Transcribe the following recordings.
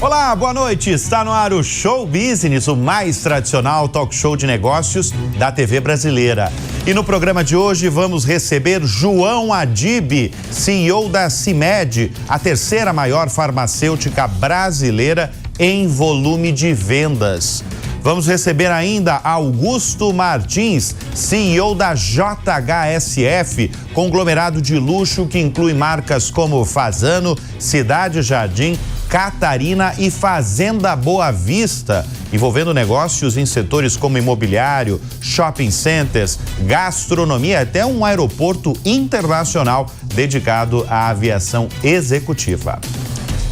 Olá, boa noite. Está no ar o Show Business, o mais tradicional talk show de negócios da TV brasileira. E no programa de hoje vamos receber João Adib, CEO da CIMED, a terceira maior farmacêutica brasileira em volume de vendas. Vamos receber ainda Augusto Martins, CEO da JHSF, conglomerado de luxo que inclui marcas como Fasano, Cidade Jardim, Catarina e Fazenda Boa Vista, envolvendo negócios em setores como imobiliário, shopping centers, gastronomia e até um aeroporto internacional dedicado à aviação executiva.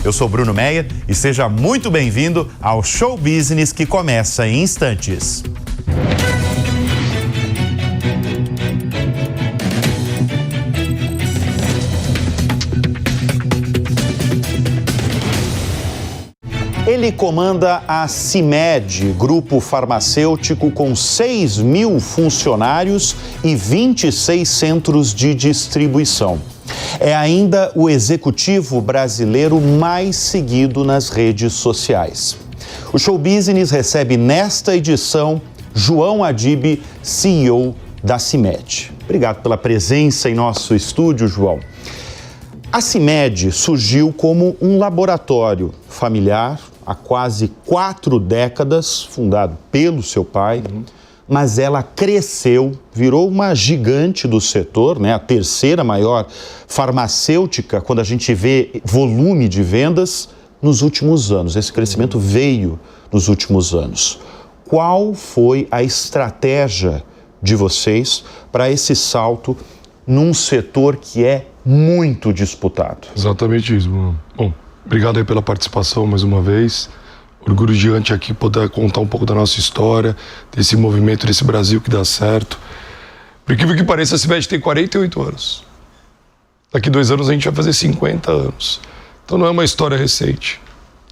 Eu sou Bruno Meyer e seja muito bem-vindo ao Show Business que começa em instantes. Ele comanda a CIMED, grupo farmacêutico com 6.000 funcionários e 26 centros de distribuição. É ainda o executivo brasileiro mais seguido nas redes sociais. O Show Business recebe nesta edição João Adib, CEO da CIMED. Obrigado pela presença em nosso estúdio, João. A CIMED surgiu como um laboratório familiar há quase 4 décadas, fundado pelo seu pai, mas ela cresceu, virou uma gigante do setor, né? A terceira maior farmacêutica, quando a gente vê volume de vendas, nos últimos anos. Esse crescimento veio nos últimos anos. Qual foi a estratégia de vocês para esse salto num setor que é muito disputado? Exatamente isso, Bruno. Bom, obrigado aí pela participação mais uma vez. Orgulho gigante aqui poder contar um pouco da nossa história, desse movimento, desse Brasil que dá certo. Por incrível que pareça, a CIMED tem 48 anos. Daqui 2 anos a gente vai fazer 50 anos. Então não é uma história recente.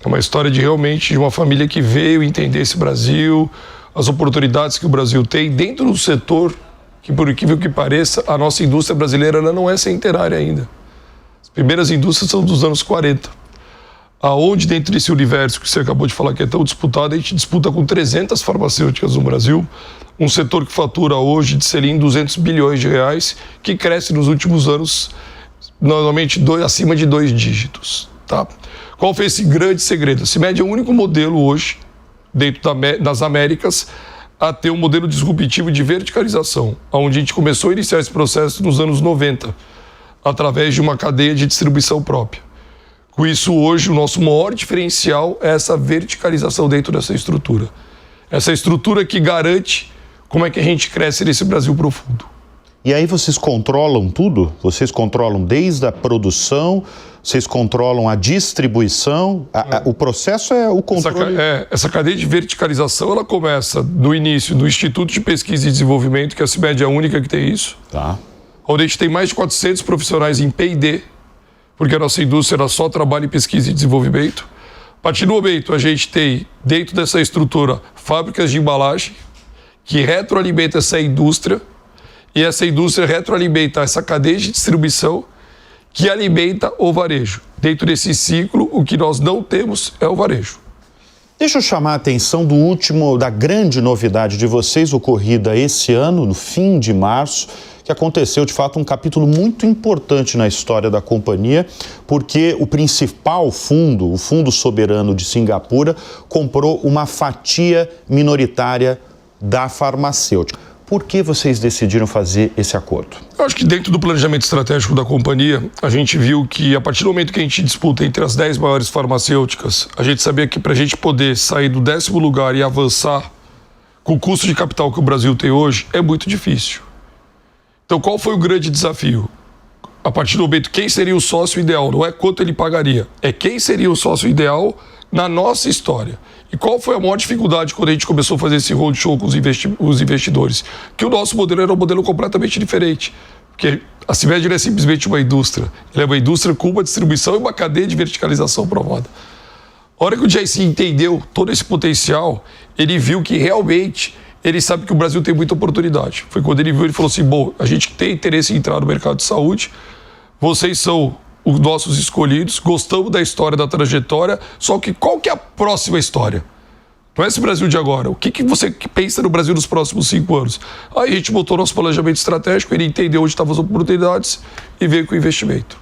É uma história de uma família que veio entender esse Brasil, as oportunidades que o Brasil tem dentro do setor, que por incrível que pareça, a nossa indústria brasileira não é centenária ainda. As primeiras indústrias são dos anos 40. Aonde dentro desse universo que você acabou de falar que é tão disputado, a gente disputa com 300 farmacêuticas no Brasil, um setor que fatura hoje de selim 200 bilhões de reais, que cresce nos últimos anos, normalmente acima de 2 dígitos. Tá? Qual foi esse grande segredo? A CIMED é o único modelo hoje, dentro das Américas, a ter um modelo disruptivo de verticalização, onde a gente começou a iniciar esse processo nos anos 90, através de uma cadeia de distribuição própria. Com isso, hoje, o nosso maior diferencial é essa verticalização dentro dessa estrutura. Essa estrutura que garante como é que a gente cresce nesse Brasil profundo. E aí vocês controlam tudo? Vocês controlam desde a produção, vocês controlam a distribuição, o processo é o controle... Essa cadeia de verticalização, ela começa no início do Instituto de Pesquisa e Desenvolvimento, que a CIMED é a única que tem isso. Tá. Onde a gente tem mais de 400 profissionais em P&D, porque a nossa indústria era só trabalho em pesquisa e desenvolvimento. A partir do momento, a gente tem, dentro dessa estrutura, fábricas de embalagem, que retroalimenta essa indústria, e essa indústria retroalimenta essa cadeia de distribuição, que alimenta o varejo. Dentro desse ciclo, o que nós não temos é o varejo. Deixa eu chamar a atenção da grande novidade de vocês, ocorrida esse ano, no fim de março, que aconteceu, de fato, um capítulo muito importante na história da companhia, porque o principal fundo, o Fundo Soberano de Singapura, comprou uma fatia minoritária da farmacêutica. Por que vocês decidiram fazer esse acordo? Eu acho que dentro do planejamento estratégico da companhia, a gente viu que a partir do momento que a gente disputa entre as 10 maiores farmacêuticas, a gente sabia que para a gente poder sair do 10º lugar e avançar com o custo de capital que o Brasil tem hoje, é muito difícil. Então, qual foi o grande desafio? A partir do momento, quem seria o sócio ideal? Não é quanto ele pagaria, é quem seria o sócio ideal na nossa história. E qual foi a maior dificuldade quando a gente começou a fazer esse roadshow com os investidores? Que o nosso modelo era um modelo completamente diferente. Porque a CIMED não é simplesmente uma indústria, ela é uma indústria com uma distribuição e uma cadeia de verticalização provada. A hora que o JC entendeu todo esse potencial, ele viu que realmente ele sabe que o Brasil tem muita oportunidade. Foi quando ele viu, ele falou assim, bom, a gente tem interesse em entrar no mercado de saúde, vocês são os nossos escolhidos, gostamos da história, da trajetória, só que qual que é a próxima história? Não é esse Brasil de agora. O que você pensa no Brasil nos próximos 5 anos? Aí a gente botou nosso planejamento estratégico, ele entendeu onde estavam as oportunidades e veio com o investimento.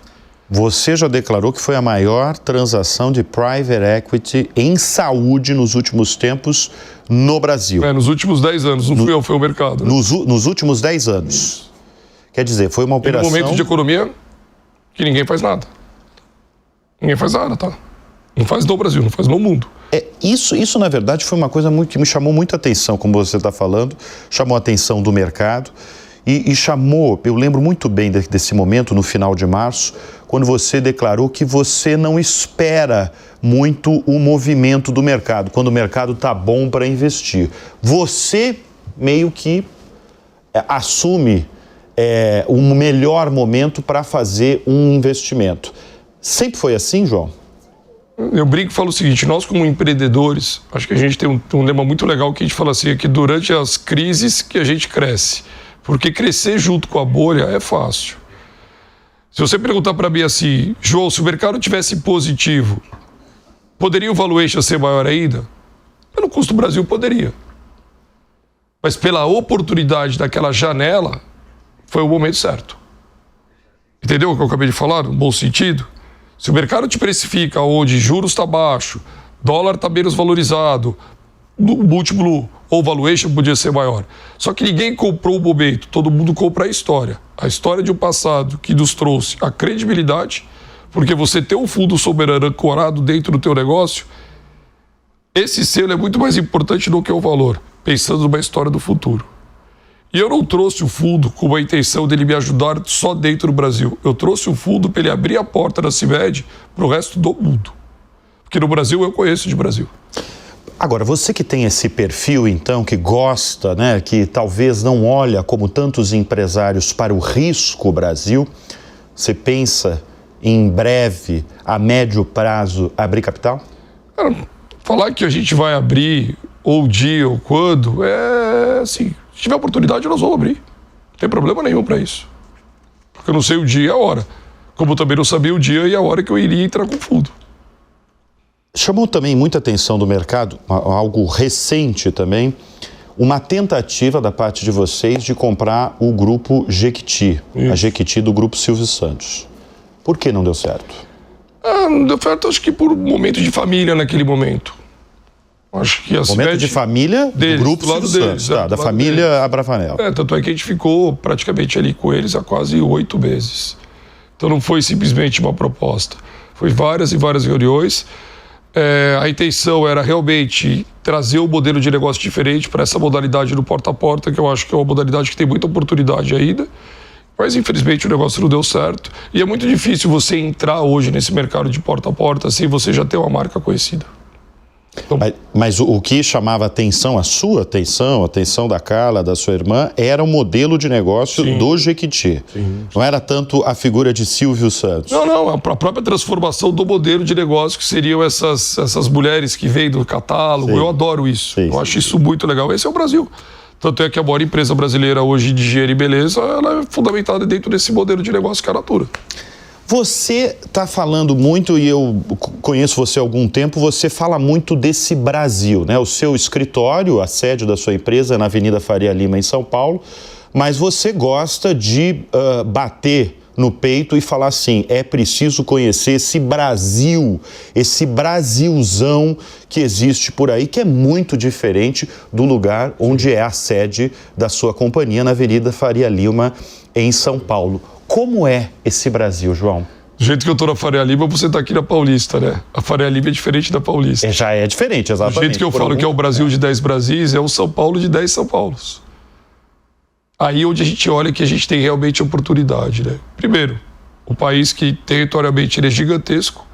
Você já declarou que foi a maior transação de private equity em saúde nos últimos tempos no Brasil. Nos últimos 10 anos, não fui eu, foi o mercado. Né? Nos últimos 10 anos. Quer dizer, foi uma operação... E no momento de economia, que ninguém faz nada. Ninguém faz nada, tá? Não faz no Brasil, não faz no mundo. Isso, na verdade, foi uma coisa que me chamou muito a atenção, como você está falando, chamou a atenção do mercado e chamou, eu lembro muito bem desse momento, no final de março, quando você declarou que você não espera muito o movimento do mercado, quando o mercado está bom para investir. Você meio que assume o melhor momento para fazer um investimento. Sempre foi assim, João? Eu brinco e falo o seguinte, nós como empreendedores, acho que a gente tem um lema muito legal que a gente fala assim, é que durante as crises que a gente cresce, porque crescer junto com a bolha é fácil. Se você perguntar para mim assim, João, se o mercado tivesse positivo, poderia o valuation ser maior ainda? Pelo custo do Brasil, poderia. Mas pela oportunidade daquela janela, foi o momento certo. Entendeu o que eu acabei de falar, no bom sentido? Se o mercado te precifica onde juros está baixo, dólar está menos valorizado, o múltiplo ou valuation podia ser maior. Só que ninguém comprou o momento, todo mundo compra a história. A história de um passado que nos trouxe a credibilidade, porque você ter um fundo soberano ancorado dentro do teu negócio, esse selo é muito mais importante do que o valor, pensando numa história do futuro. E eu não trouxe o fundo com a intenção dele me ajudar só dentro do Brasil. Eu trouxe o fundo para ele abrir a porta da CIMED para o resto do mundo. Porque no Brasil eu conheço de Brasil. Agora, você que tem esse perfil, então, que gosta, né, que talvez não olha como tantos empresários para o risco Brasil, você pensa em breve, a médio prazo, abrir capital? Falar que a gente vai abrir, ou dia, ou quando, assim... Se tiver oportunidade, nós vamos abrir. Não tem problema nenhum para isso. Porque eu não sei o dia e a hora. Como eu também não sabia o dia e a hora que eu iria entrar com o fundo. Chamou também muita atenção do mercado, algo recente também, uma tentativa da parte de vocês de comprar o grupo Jequiti, a Jequiti do grupo Silvio Santos. Por que não deu certo? Não deu certo, acho que por um momento de família naquele momento. Acho que a momento de família deles, do grupo Silvio Santos, da família Abravanel. Tanto é que a gente ficou praticamente ali com eles há quase 8 meses. Então não foi simplesmente uma proposta. Foi várias e várias reuniões. A intenção era realmente trazer um modelo de negócio diferente para essa modalidade do porta a porta, que eu acho que é uma modalidade que tem muita oportunidade ainda. Mas infelizmente o negócio não deu certo. E é muito difícil você entrar hoje nesse mercado de porta a porta sem você já ter uma marca conhecida. Então, mas o que chamava atenção, a sua atenção, a atenção da Carla, da sua irmã, era o modelo de negócio do Jequiti. Não era tanto a figura de Silvio Santos. Não, a própria transformação do modelo de negócio, que seriam essas mulheres que vêm do catálogo. Eu adoro isso. Eu acho isso muito legal. Esse é o Brasil. Tanto é que a maior empresa brasileira hoje de higiene e beleza, ela é fundamentada dentro desse modelo de negócio que é a Natura. Você está falando muito, e eu conheço você há algum tempo, você fala muito desse Brasil, né? O seu escritório, a sede da sua empresa é na Avenida Faria Lima, em São Paulo, mas você gosta de bater no peito e falar assim, é preciso conhecer esse Brasil, esse Brasilzão que existe por aí, que é muito diferente do lugar onde é a sede da sua companhia, na Avenida Faria Lima, em São Paulo. Como é esse Brasil, João? Do jeito que eu tô na Faria Lima, você tá aqui na Paulista, né? A Faria Lima é diferente da Paulista. Já é diferente, exatamente. Do jeito que eu falo que é o Brasil de 10 Brasis, é o São Paulo de 10 São Paulos. Aí onde a gente olha que a gente tem realmente oportunidade, né? Primeiro, o país que territorialmente ele é gigantesco,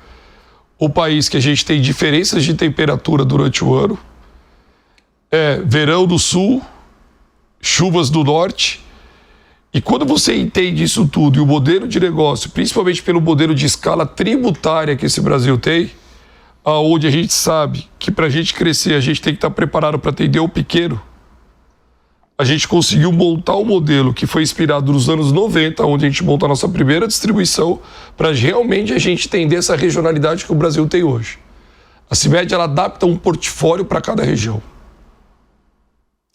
o país que a gente tem diferenças de temperatura durante o ano, verão do sul, chuvas do norte. E quando você entende isso tudo e o modelo de negócio, principalmente pelo modelo de escala tributária que esse Brasil tem, aonde a gente sabe que para a gente crescer a gente tem que estar preparado para atender o pequeno, a gente conseguiu montar um modelo que foi inspirado nos anos 90, onde a gente montou a nossa primeira distribuição, para realmente a gente entender essa regionalidade que o Brasil tem hoje. A CIMED, ela adapta um portfólio para cada região.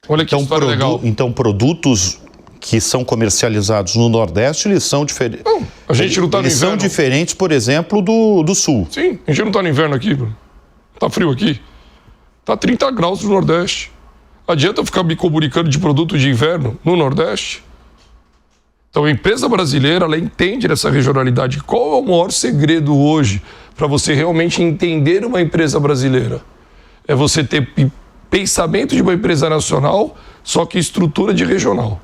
Olha que história legal. Então, produtos que são comercializados no Nordeste, eles são diferentes. Não, a gente não está no inverno. Eles são diferentes, por exemplo, do Sul. Sim, a gente não está no inverno aqui, Bruno. Tá frio aqui. Tá 30 graus no Nordeste. Adianta eu ficar me comunicando de produto de inverno no Nordeste? Então a empresa brasileira, ela entende essa regionalidade. Qual é o maior segredo hoje para você realmente entender uma empresa brasileira? É você ter pensamento de uma empresa nacional, só que estrutura de regional.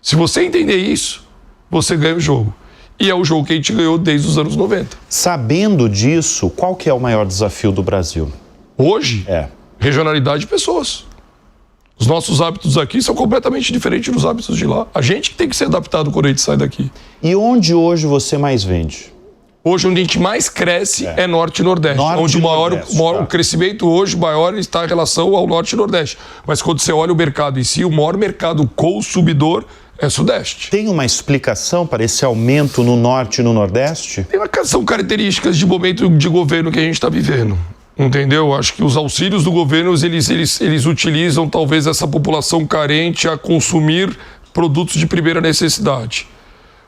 Se você entender isso, você ganha o jogo. E é o jogo que a gente ganhou desde os anos 90. Sabendo disso, qual que é o maior desafio do Brasil? Hoje, regionalidade de pessoas. Os nossos hábitos aqui são completamente diferentes dos hábitos de lá. A gente que tem que ser adaptado quando a gente sai daqui. E onde hoje você mais vende? Hoje, onde a gente mais cresce é Norte e Nordeste. Onde o crescimento hoje maior está em relação ao Norte e Nordeste. Mas quando você olha o mercado em si, o maior mercado consumidor é Sudeste. Tem uma explicação para esse aumento no Norte e no Nordeste? São características de momento de governo que a gente está vivendo. Entendeu? Acho que os auxílios do governo, eles utilizam talvez essa população carente a consumir produtos de primeira necessidade.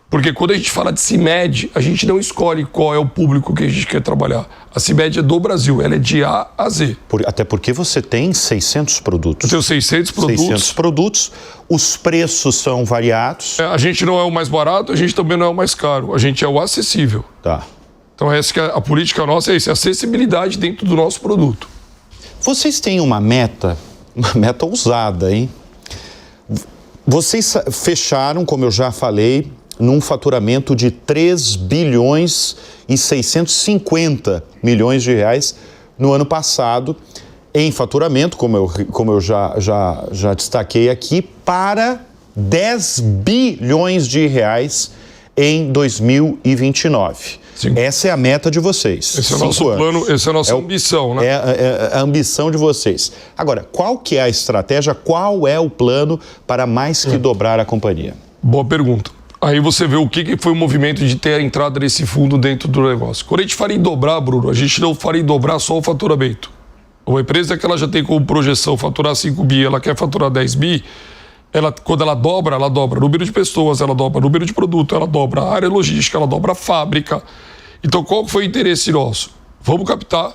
Porque quando a gente fala de CIMED, a gente não escolhe qual é o público que a gente quer trabalhar. A CIMED é do Brasil, ela é de A a Z. Até porque você tem 600 produtos. Eu tenho 600 produtos. 600 produtos, os preços são variados. A gente não é o mais barato, a gente também não é o mais caro. A gente é o acessível. Tá. Então essa que é a política nossa, é isso, acessibilidade dentro do nosso produto. Vocês têm uma meta ousada, hein? Vocês fecharam, como eu já falei, num faturamento de 3 bilhões e 650 milhões de reais no ano passado, em faturamento, como eu já destaquei aqui, para 10 bilhões de reais em 2029. Sim. Essa é a meta de vocês. Esse é o nosso plano, essa é a nossa ambição, né? É a ambição de vocês. Agora, qual que é a estratégia, qual é o plano para mais que dobrar a companhia? Boa pergunta. Aí você vê o que foi o movimento de ter a entrada desse fundo dentro do negócio. Quando a gente fala em dobrar, Bruno, a gente não fala em dobrar só o faturamento. Uma empresa que ela já tem como projeção faturar 5 bi, ela quer faturar 10 bi, quando ela dobra o número de pessoas, ela dobra o número de produto, ela dobra a área logística, ela dobra a fábrica. Então, qual foi o interesse nosso? Vamos captar.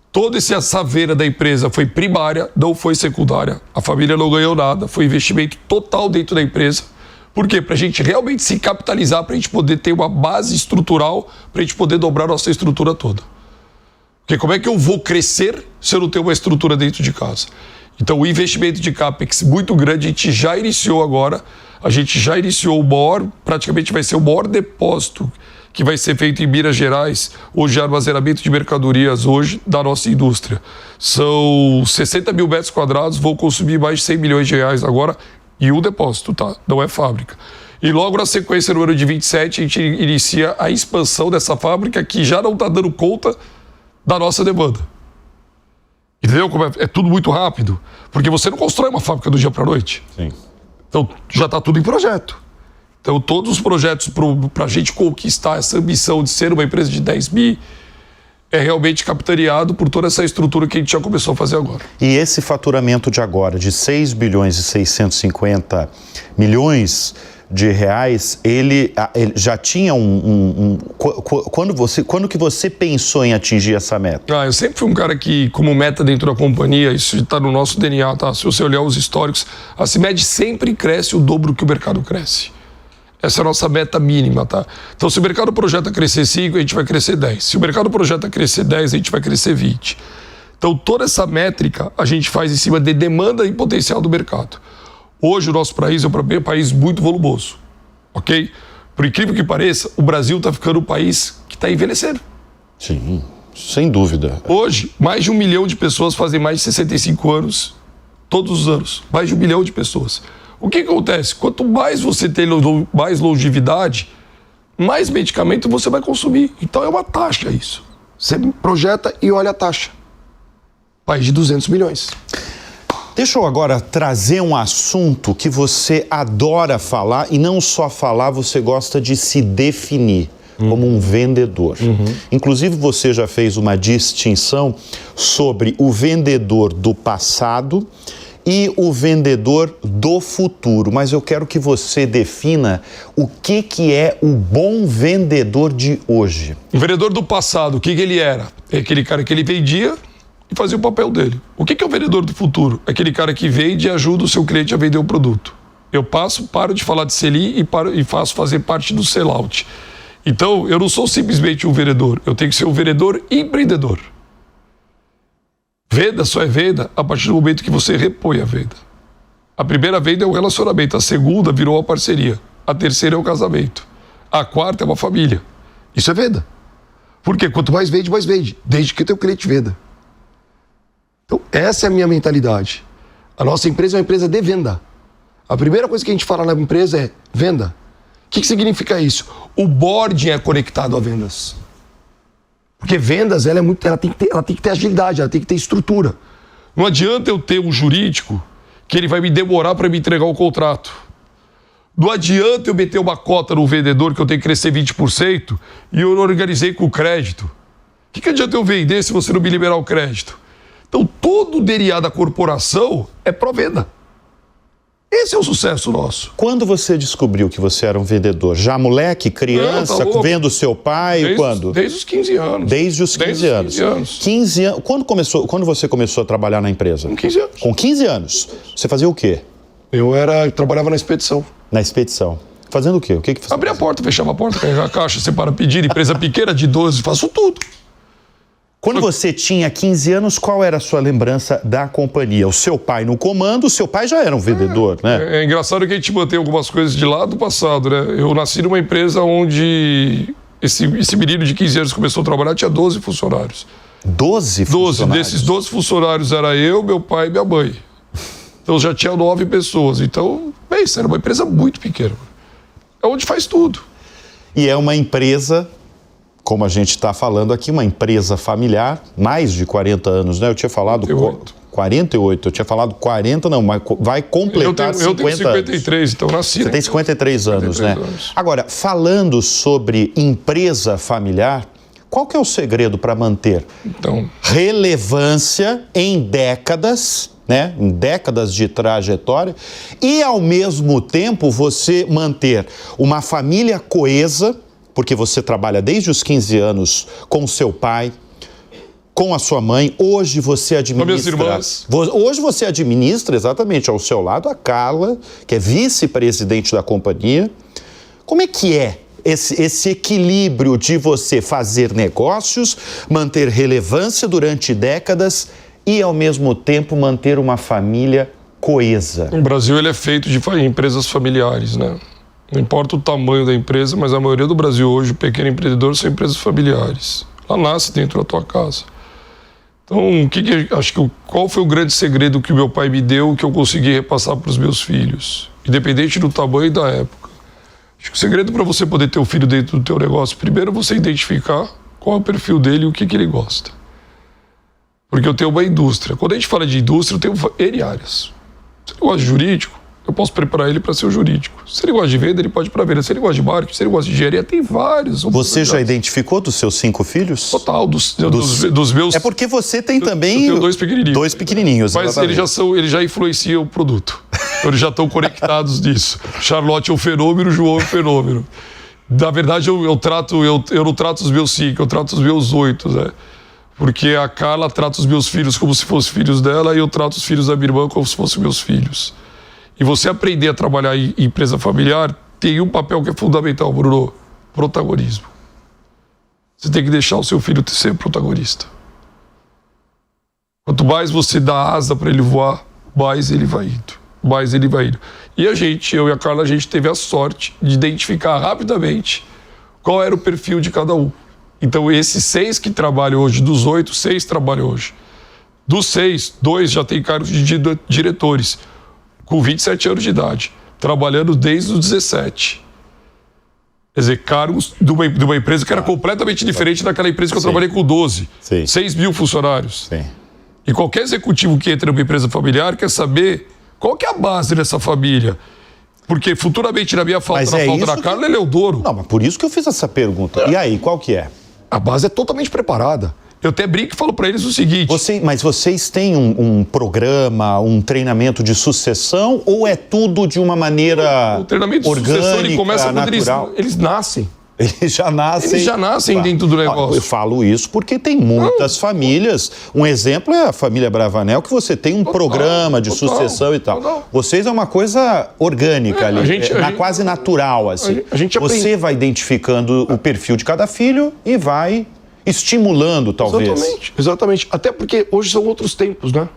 Toda essa saveira da empresa foi primária, não foi secundária. A família não ganhou nada, foi investimento total dentro da empresa. Por quê? Para a gente realmente se capitalizar, para a gente poder ter uma base estrutural, para a gente poder dobrar a nossa estrutura toda. Porque como é que eu vou crescer se eu não tenho uma estrutura dentro de casa? Então, o investimento de CAPEX muito grande, a gente já iniciou agora. A gente já iniciou praticamente vai ser o maior depósito que vai ser feito em Minas Gerais, hoje armazenamento de mercadorias hoje da nossa indústria. São 60 mil metros quadrados, vão consumir mais de 100 milhões de reais agora, e um depósito, tá? Não é fábrica. E logo na sequência, no ano de 27, a gente inicia a expansão dessa fábrica que já não está dando conta da nossa demanda. Entendeu? É tudo muito rápido. Porque você não constrói uma fábrica do dia para a noite. Sim. Então, já está tudo em projeto. Então, todos os projetos para a gente conquistar essa ambição de ser uma empresa de 10 bi é realmente capitaneado por toda essa estrutura que a gente já começou a fazer agora. E esse faturamento de agora, de 6 bilhões e 650 milhões de reais, ele já tinha quando que você pensou em atingir essa meta? Eu sempre fui um cara que, como meta dentro da companhia, isso está no nosso DNA, tá? Se você olhar os históricos, a CIMED sempre cresce o dobro que o mercado cresce. Essa é a nossa meta mínima, tá? Então, se o mercado projeta crescer 5, a gente vai crescer 10. Se o mercado projeta crescer 10, a gente vai crescer 20. Então, toda essa métrica a gente faz em cima de demanda e potencial do mercado. Hoje, o nosso país é um país muito volumoso, ok? Por incrível que pareça, o Brasil está ficando um país que está envelhecendo. Sim, sem dúvida. Hoje, mais de 1 milhão de pessoas fazem mais de 65 anos, todos os anos. Mais de 1 milhão de pessoas. O que acontece? Quanto mais você tem mais longevidade, mais medicamento você vai consumir. Então é uma taxa isso. Você projeta e olha a taxa. País de 200 milhões. Deixa eu agora trazer um assunto que você adora falar e não só falar, você gosta de se definir como um vendedor. Inclusive, você já fez uma distinção sobre o vendedor do passado e o vendedor do futuro. Mas eu quero que você defina o que é o bom vendedor de hoje. O vendedor do passado, o que ele era? É aquele cara que ele vendia e fazia o papel dele. O que é o vendedor do futuro? É aquele cara que vende e ajuda o seu cliente a vender o produto. Eu paro de falar de sell-in e faço fazer parte do sell-out. Então, eu não sou simplesmente um vendedor, eu tenho que ser um vendedor empreendedor. Venda só é venda a partir do momento que você repõe a venda. A primeira venda é o relacionamento, a segunda virou a parceria, a terceira é o casamento, a quarta é uma família. Isso é venda. Porque quanto mais vende, desde que o teu cliente venda. Então, essa é a minha mentalidade. A nossa empresa é uma empresa de venda. A primeira coisa que a gente fala na empresa é venda. O que significa isso? O boarding é conectado a vendas. Porque vendas, ela tem que ter agilidade, ela tem que ter estrutura. Não adianta eu ter um jurídico que ele vai me demorar para me entregar o contrato. Não adianta eu meter uma cota no vendedor que eu tenho que crescer 20% e eu não organizei com o crédito. O que adianta eu vender se você não me liberar o crédito? Então, todo o DNA da corporação é pró-venda. Esse é o sucesso nosso. Quando você descobriu que você era um vendedor? Já moleque, criança, vendo o seu pai? Quando? Desde os 15 anos. Desde os 15 anos. 15 anos. Quando você começou a trabalhar na empresa? Com 15 anos. Com 15 anos. Você fazia o quê? Eu trabalhava na expedição. Na expedição. Fazendo o quê? O que você abria a porta, fechava a porta, carregava a caixa, separa pedir, empresa pequena de 12, faço tudo. Quando você tinha 15 anos, qual era a sua lembrança da companhia? O seu pai no comando, o seu pai já era um vendedor, né? É engraçado que a gente mantém algumas coisas de lá do passado, né? Eu nasci numa empresa onde esse menino de 15 anos começou a trabalhar, tinha 12 funcionários. 12 funcionários? 12. Desses 12 funcionários era eu, meu pai e minha mãe. Então já tinha 9 pessoas. Então, isso era uma empresa muito pequena. É onde faz tudo. E é uma empresa, como a gente está falando aqui, uma empresa familiar, mais de 40 anos, né? Eu tinha falado 48, eu tinha falado 40, não, mas vai completar 50 anos. Eu tenho 53, anos. Então nasci. Você tem 53 anos, 53 né? Anos. Agora, falando sobre empresa familiar, qual que é o segredo para manter relevância em décadas, né? Em décadas de trajetória, e ao mesmo tempo você manter uma família coesa, porque você trabalha desde os 15 anos com o seu pai, com a sua mãe, hoje você administra... Com minhas irmãs. Hoje você administra, exatamente, ao seu lado, a Carla, que é vice-presidente da companhia. Como é que é esse equilíbrio de você fazer negócios, manter relevância durante décadas e, ao mesmo tempo, manter uma família coesa? O Brasil ele é feito de empresas familiares, né? Não importa o tamanho da empresa, mas a maioria do Brasil hoje, o pequeno empreendedor, são empresas familiares. Ela nasce dentro da tua casa. Então, qual foi o grande segredo que o meu pai me deu que eu consegui repassar para os meus filhos? Independente do tamanho e da época. Acho que o segredo para você poder ter o filho dentro do teu negócio, primeiro você identificar qual é o perfil dele e o que ele gosta. Porque eu tenho uma indústria. Quando a gente fala de indústria, eu tenho N áreas. Se ele gosta de jurídico, eu posso preparar ele para ser o jurídico. Se ele gosta de venda, ele pode ir para venda. Se ele gosta de marketing, se ele gosta de engenharia, tem vários. Você já identificou dos seus 5 filhos? Total, dos meus... É porque você tem também... Eu tenho 2 pequenininhos. 2 pequenininhos, mas eles já influenciam o produto. Então, eles já estão conectados nisso. Charlotte é um fenômeno, João é um fenômeno. Na verdade, eu não trato os meus 5, eu trato os meus 8, né? Porque a Carla trata os meus filhos como se fossem filhos dela e eu trato os filhos da minha irmã como se fossem meus filhos. E você aprender a trabalhar em empresa familiar tem um papel que é fundamental, Bruno: protagonismo. Você tem que deixar o seu filho ser protagonista. Quanto mais você dá asa para ele voar, mais ele vai indo. E eu e a Carla, a gente teve a sorte de identificar rapidamente qual era o perfil de cada um. Então, esses 6 que trabalham hoje, dos 8, 6 trabalham hoje. Dos 6, 2 já têm cargos de diretores, com 27 anos de idade, trabalhando desde os 17. Quer dizer, cargos de uma empresa que era completamente diferente daquela empresa que eu trabalhei com 12. 6 mil funcionários. Sim. E qualquer executivo que entra numa empresa familiar quer saber qual que é a base dessa família. Porque futuramente, na minha falta, na falta da Carla, ele é o dono. Não, mas por isso que eu fiz essa pergunta. E aí, qual que é? A base é totalmente preparada. Eu até brinco e falo para eles o seguinte... Mas vocês têm um programa, um treinamento de sucessão ou é tudo de uma maneira orgânica, natural? O treinamento de sucessão, ele começa quando eles nascem. Eles já nascem dentro do negócio. Eu falo isso porque tem muitas famílias. Um exemplo é a família Bravanel, que você tem um programa de sucessão e tal. Vocês é uma coisa orgânica ali, quase natural, assim. Você vai identificando o perfil de cada filho e vai estimulando, talvez. Exatamente. Até porque hoje são outros tempos, né?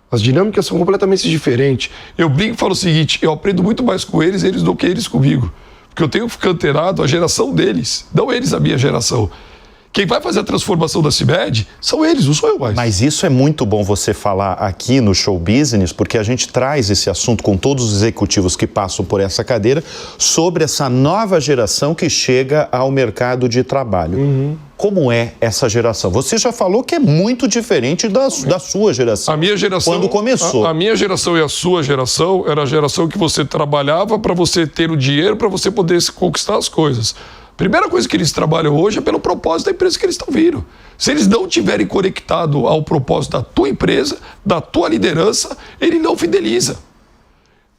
As dinâmicas são completamente diferentes. Eu brinco e falo o seguinte, eu aprendo muito mais com eles do que eles comigo. Porque eu tenho que ficar antenado à geração deles, não eles a minha geração. Quem vai fazer a transformação da CIMED são eles, não sou eu mais. Mas isso é muito bom você falar aqui no Show Business, porque a gente traz esse assunto com todos os executivos que passam por essa cadeira, sobre essa nova geração que chega ao mercado de trabalho. Como é essa geração? Você já falou que é muito diferente da sua geração. A minha geração, quando começou. A minha geração e a sua geração era a geração que você trabalhava para você ter o dinheiro, para você poder conquistar as coisas. A primeira coisa que eles trabalham hoje é pelo propósito da empresa que eles estão vindo. Se eles não tiverem conectado ao propósito da tua empresa, da tua liderança, ele não fideliza.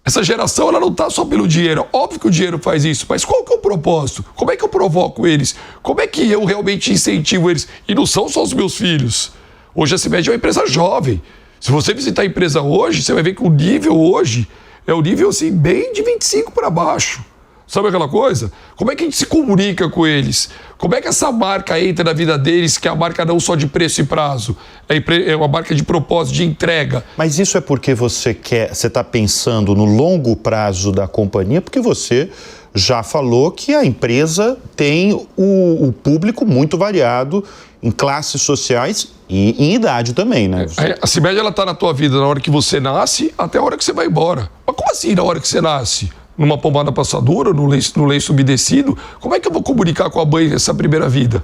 Essa geração, ela não está só pelo dinheiro. Óbvio que o dinheiro faz isso, mas qual que é o propósito? Como é que eu provoco eles? Como é que eu realmente incentivo eles? E não são só os meus filhos. Hoje a CIMED é uma empresa jovem. Se você visitar a empresa hoje, você vai ver que o nível hoje é um nível assim, bem de 25 para baixo. Sabe aquela coisa? Como é que a gente se comunica com eles? Como é que essa marca entra na vida deles, que é a marca não só de preço e prazo, é uma marca de propósito, de entrega? Mas isso é porque você está pensando no longo prazo da companhia, porque você já falou que a empresa tem o público muito variado em classes sociais e em idade também, né? A CIMED, ela está na tua vida na hora que você nasce até a hora que você vai embora. Mas como assim na hora que você nasce? Numa pomada passadora, no lenço umedecido? Como é que eu vou comunicar com a mãe essa primeira vida?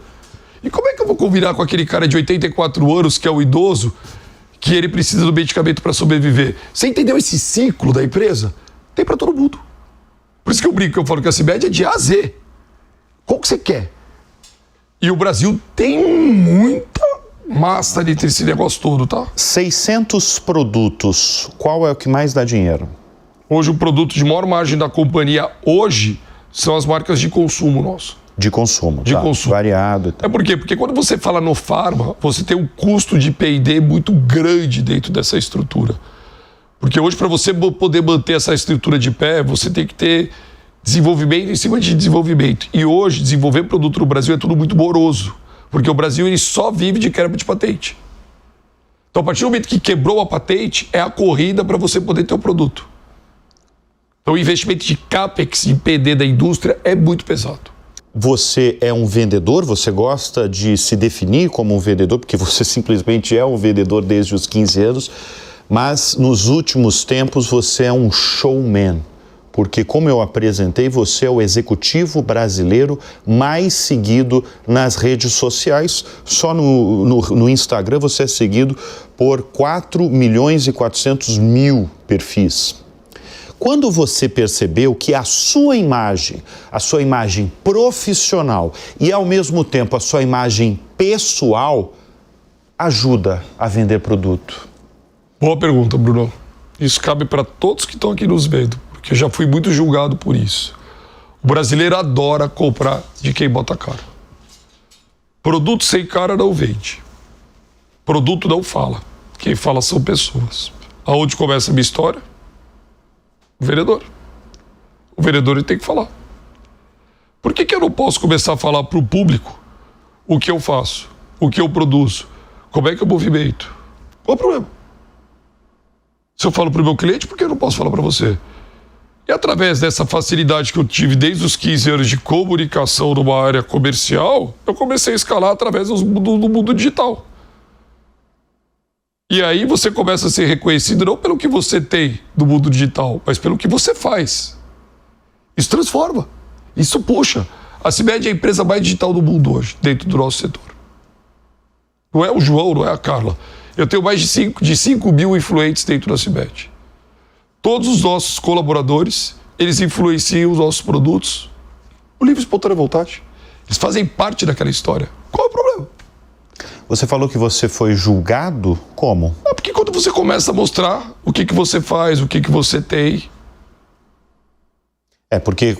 E como é que eu vou combinar com aquele cara de 84 anos, que é o idoso, que ele precisa do medicamento para sobreviver? Você entendeu esse ciclo da empresa? Tem para todo mundo. Por isso que eu brinco, eu falo que a CIMED é de A a Z. Qual que você quer? E o Brasil tem muita massa entre esse negócio todo, tá? 600 produtos, qual é o que mais dá dinheiro? Hoje, o produto de maior margem da companhia hoje são as marcas de consumo nosso. De consumo, de consumo. Variado. Tá. É por quê? Porque quando você fala no farma, você tem um custo de P&D muito grande dentro dessa estrutura. Porque hoje, para você poder manter essa estrutura de pé, você tem que ter desenvolvimento em cima de desenvolvimento. E hoje, desenvolver produto no Brasil é tudo muito moroso. Porque o Brasil ele só vive de quebra de patente. Então, a partir do momento que quebrou a patente, é a corrida para você poder ter o produto. Então, o investimento de CAPEX, de PD da indústria é muito pesado. Você é um vendedor? Você gosta de se definir como um vendedor? Porque você simplesmente é um vendedor desde os 15 anos. Mas, nos últimos tempos, você é um showman. Porque, como eu apresentei, você é o executivo brasileiro mais seguido nas redes sociais. Só no Instagram você é seguido por 4.400.000 perfis. Quando você percebeu que a sua imagem profissional e, ao mesmo tempo, a sua imagem pessoal ajuda a vender produto? Boa pergunta, Bruno. Isso cabe para todos que estão aqui nos vendo, porque eu já fui muito julgado por isso. O brasileiro adora comprar de quem bota a cara. Produto sem cara não vende. Produto não fala. Quem fala são pessoas. Aonde começa a minha história? O vendedor. O vendedor ele tem que falar. Por que eu não posso começar a falar para o público o que eu faço, o que eu produzo, como é que eu movimento? Qual o problema? Se eu falo para o meu cliente, por que eu não posso falar para você? E através dessa facilidade que eu tive desde os 15 anos de comunicação numa área comercial, eu comecei a escalar através do mundo digital. E aí você começa a ser reconhecido não pelo que você tem do mundo digital, mas pelo que você faz. Isso transforma, isso puxa. A CIMED é a empresa mais digital do mundo hoje, dentro do nosso setor. Não é o João, não é a Carla. Eu tenho mais de 5 mil influentes dentro da CIMED. Todos os nossos colaboradores, eles influenciam os nossos produtos por livre e espontânea vontade. Eles fazem parte daquela história. Qual é o problema? Você falou que você foi julgado? Como? Porque quando você começa a mostrar o que você faz, o que você tem... Porque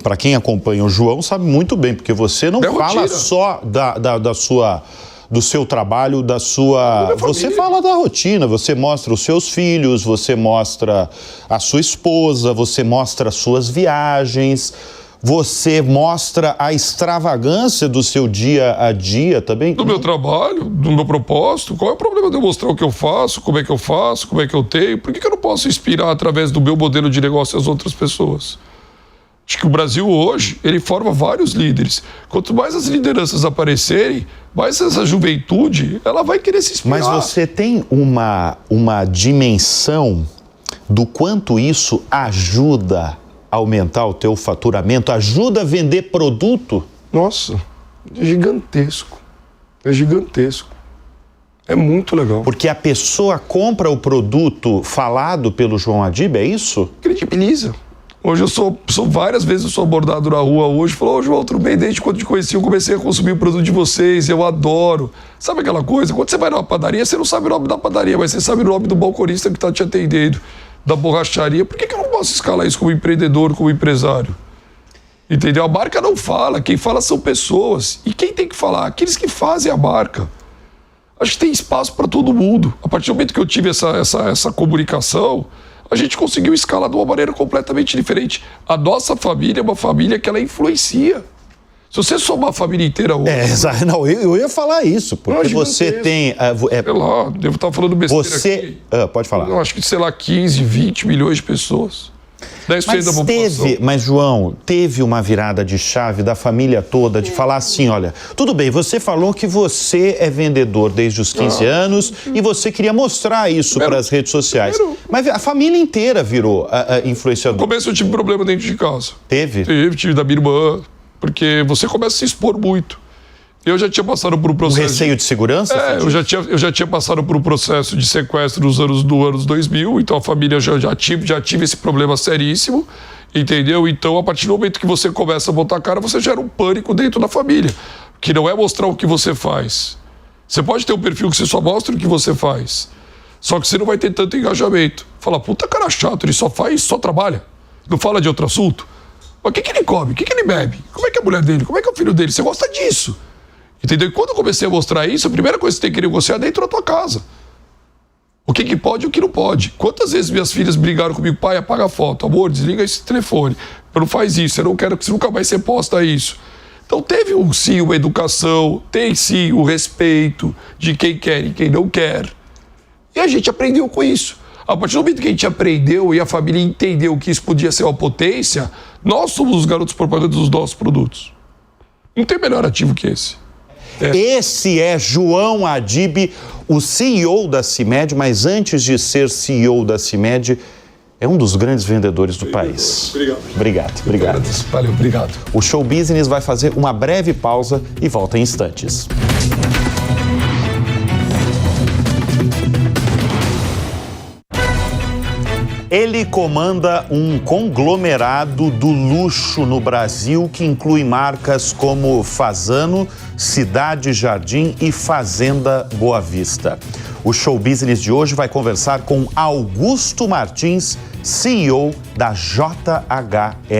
para quem acompanha o João sabe muito bem, porque você não fala só do seu trabalho, da sua... Você fala da rotina, você mostra os seus filhos, você mostra a sua esposa, você mostra as suas viagens, você mostra a extravagância do seu dia a dia também. Do meu trabalho, do meu propósito, qual é o problema de eu mostrar o que eu faço, como é que eu faço, como é que eu tenho? Por que eu não posso inspirar através do meu modelo de negócio as outras pessoas? Acho que o Brasil hoje, ele forma vários líderes. Quanto mais as lideranças aparecerem, mais essa juventude, ela vai querer se inspirar. Mas você tem uma dimensão do quanto isso ajuda a aumentar o teu faturamento, ajuda a vender produto? Nossa, é gigantesco. É gigantesco. É muito legal. Porque a pessoa compra o produto falado pelo João Adib, é isso? Credibiliza. Hoje eu sou várias vezes eu sou abordado na rua hoje, falou, João, tudo bem, desde quando te conheci eu comecei a consumir o produto de vocês, eu adoro. Sabe aquela coisa? Quando você vai numa padaria, você não sabe o nome da padaria, mas você sabe o nome do balconista que está te atendendo, da borracharia. Por que eu não posso escalar isso como empreendedor, como empresário? Entendeu? A marca não fala, quem fala são pessoas. E quem tem que falar? Aqueles que fazem a marca. Acho que tem espaço para todo mundo. A partir do momento que eu tive essa comunicação, a gente conseguiu escalar de uma maneira completamente diferente. A nossa família é uma família que ela influencia. Se você somar a família inteira hoje... Não, eu ia falar isso, porque você tem... Sei lá, devo estar falando besteira aqui. Pode falar. Eu acho que, sei lá, 15, 20 milhões de pessoas. 10% da população. Mas, João, teve uma virada de chave da família toda de falar assim, olha, tudo bem, você falou que você é vendedor desde os 15 anos e você queria mostrar isso para as redes sociais. Mas a família inteira virou influenciador. No começo eu tive problema dentro de casa. Teve? Tive da minha irmã, porque você começa a se expor muito. Eu já tinha passado por um processo... Um receio de segurança? Eu já tinha passado por um processo de sequestro nos anos 2000, então a família já tive esse problema seríssimo, entendeu? Então, a partir do momento que você começa a botar a cara, você gera um pânico dentro da família, que não é mostrar o que você faz. Você pode ter um perfil que você só mostra o que você faz, só que você não vai ter tanto engajamento. Fala, puta cara chato, ele só trabalha, não fala de outro assunto. Mas o que ele come? O que ele bebe? Como é que é a mulher dele? Como é que é o filho dele? Você gosta disso? Entendeu? E quando eu comecei a mostrar isso, a primeira coisa que você tem que negociar é dentro da tua casa. O que pode e o que não pode. Quantas vezes minhas filhas brigaram comigo, pai, apaga a foto, amor, desliga esse telefone, não faz isso, eu não quero que você nunca mais você posta isso. Então teve sim uma educação, tem sim o respeito de quem quer e quem não quer. E a gente aprendeu com isso. A partir do momento que a gente aprendeu e a família entendeu que isso podia ser uma potência, nós somos os garotos propaganda dos nossos produtos. Não tem melhor ativo que esse. Esse é João Adib, o CEO da CIMED, mas antes de ser CEO da CIMED, é um dos grandes vendedores do país. Obrigado. Valeu, obrigado. O Show Business vai fazer uma breve pausa e volta em instantes. Ele comanda um conglomerado do luxo no Brasil que inclui marcas como Fasano, Cidade Jardim e Fazenda Boa Vista. O Show Business de hoje vai conversar com Augusto Martins, CEO da JHSF.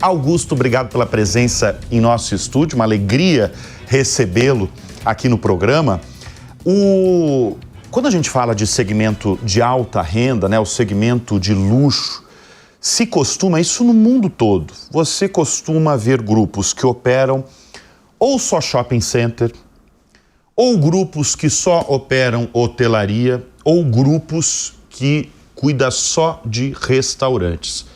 Augusto, obrigado pela presença em nosso estúdio, uma alegria recebê-lo aqui no programa. Quando a gente fala de segmento de alta renda, né, o segmento de luxo, se costuma, isso no mundo todo, você costuma ver grupos que operam ou só shopping center, ou grupos que só operam hotelaria, ou grupos que cuidam só de restaurantes.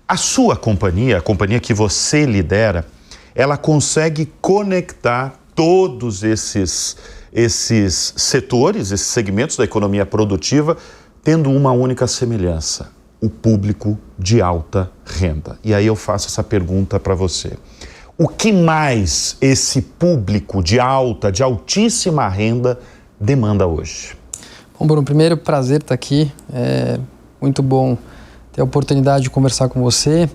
A sua companhia, a companhia que você lidera, ela consegue conectar todos esses setores, esses segmentos da economia produtiva, tendo uma única semelhança: o público de alta renda. E aí eu faço essa pergunta para você. O que mais esse público de altíssima renda demanda hoje? Bom, Bruno, primeiro, prazer estar aqui. É muito bom ter a oportunidade de conversar com você.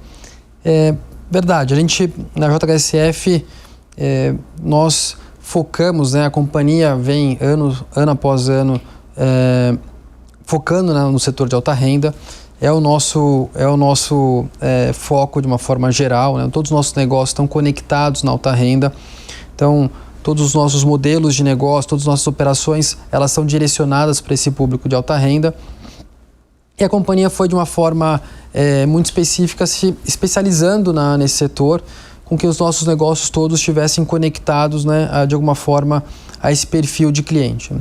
Verdade, a gente, na JHSF, nós focamos, né, a companhia vem ano após ano focando no setor de alta renda. É o nosso foco de uma forma geral, né? Todos os nossos negócios estão conectados na alta renda. Então, todos os nossos modelos de negócio, todas as nossas operações, elas são direcionadas para esse público de alta renda. E a companhia foi de uma forma muito específica, se especializando nesse setor, com que os nossos negócios todos estivessem conectados, né, de alguma forma a esse perfil de cliente.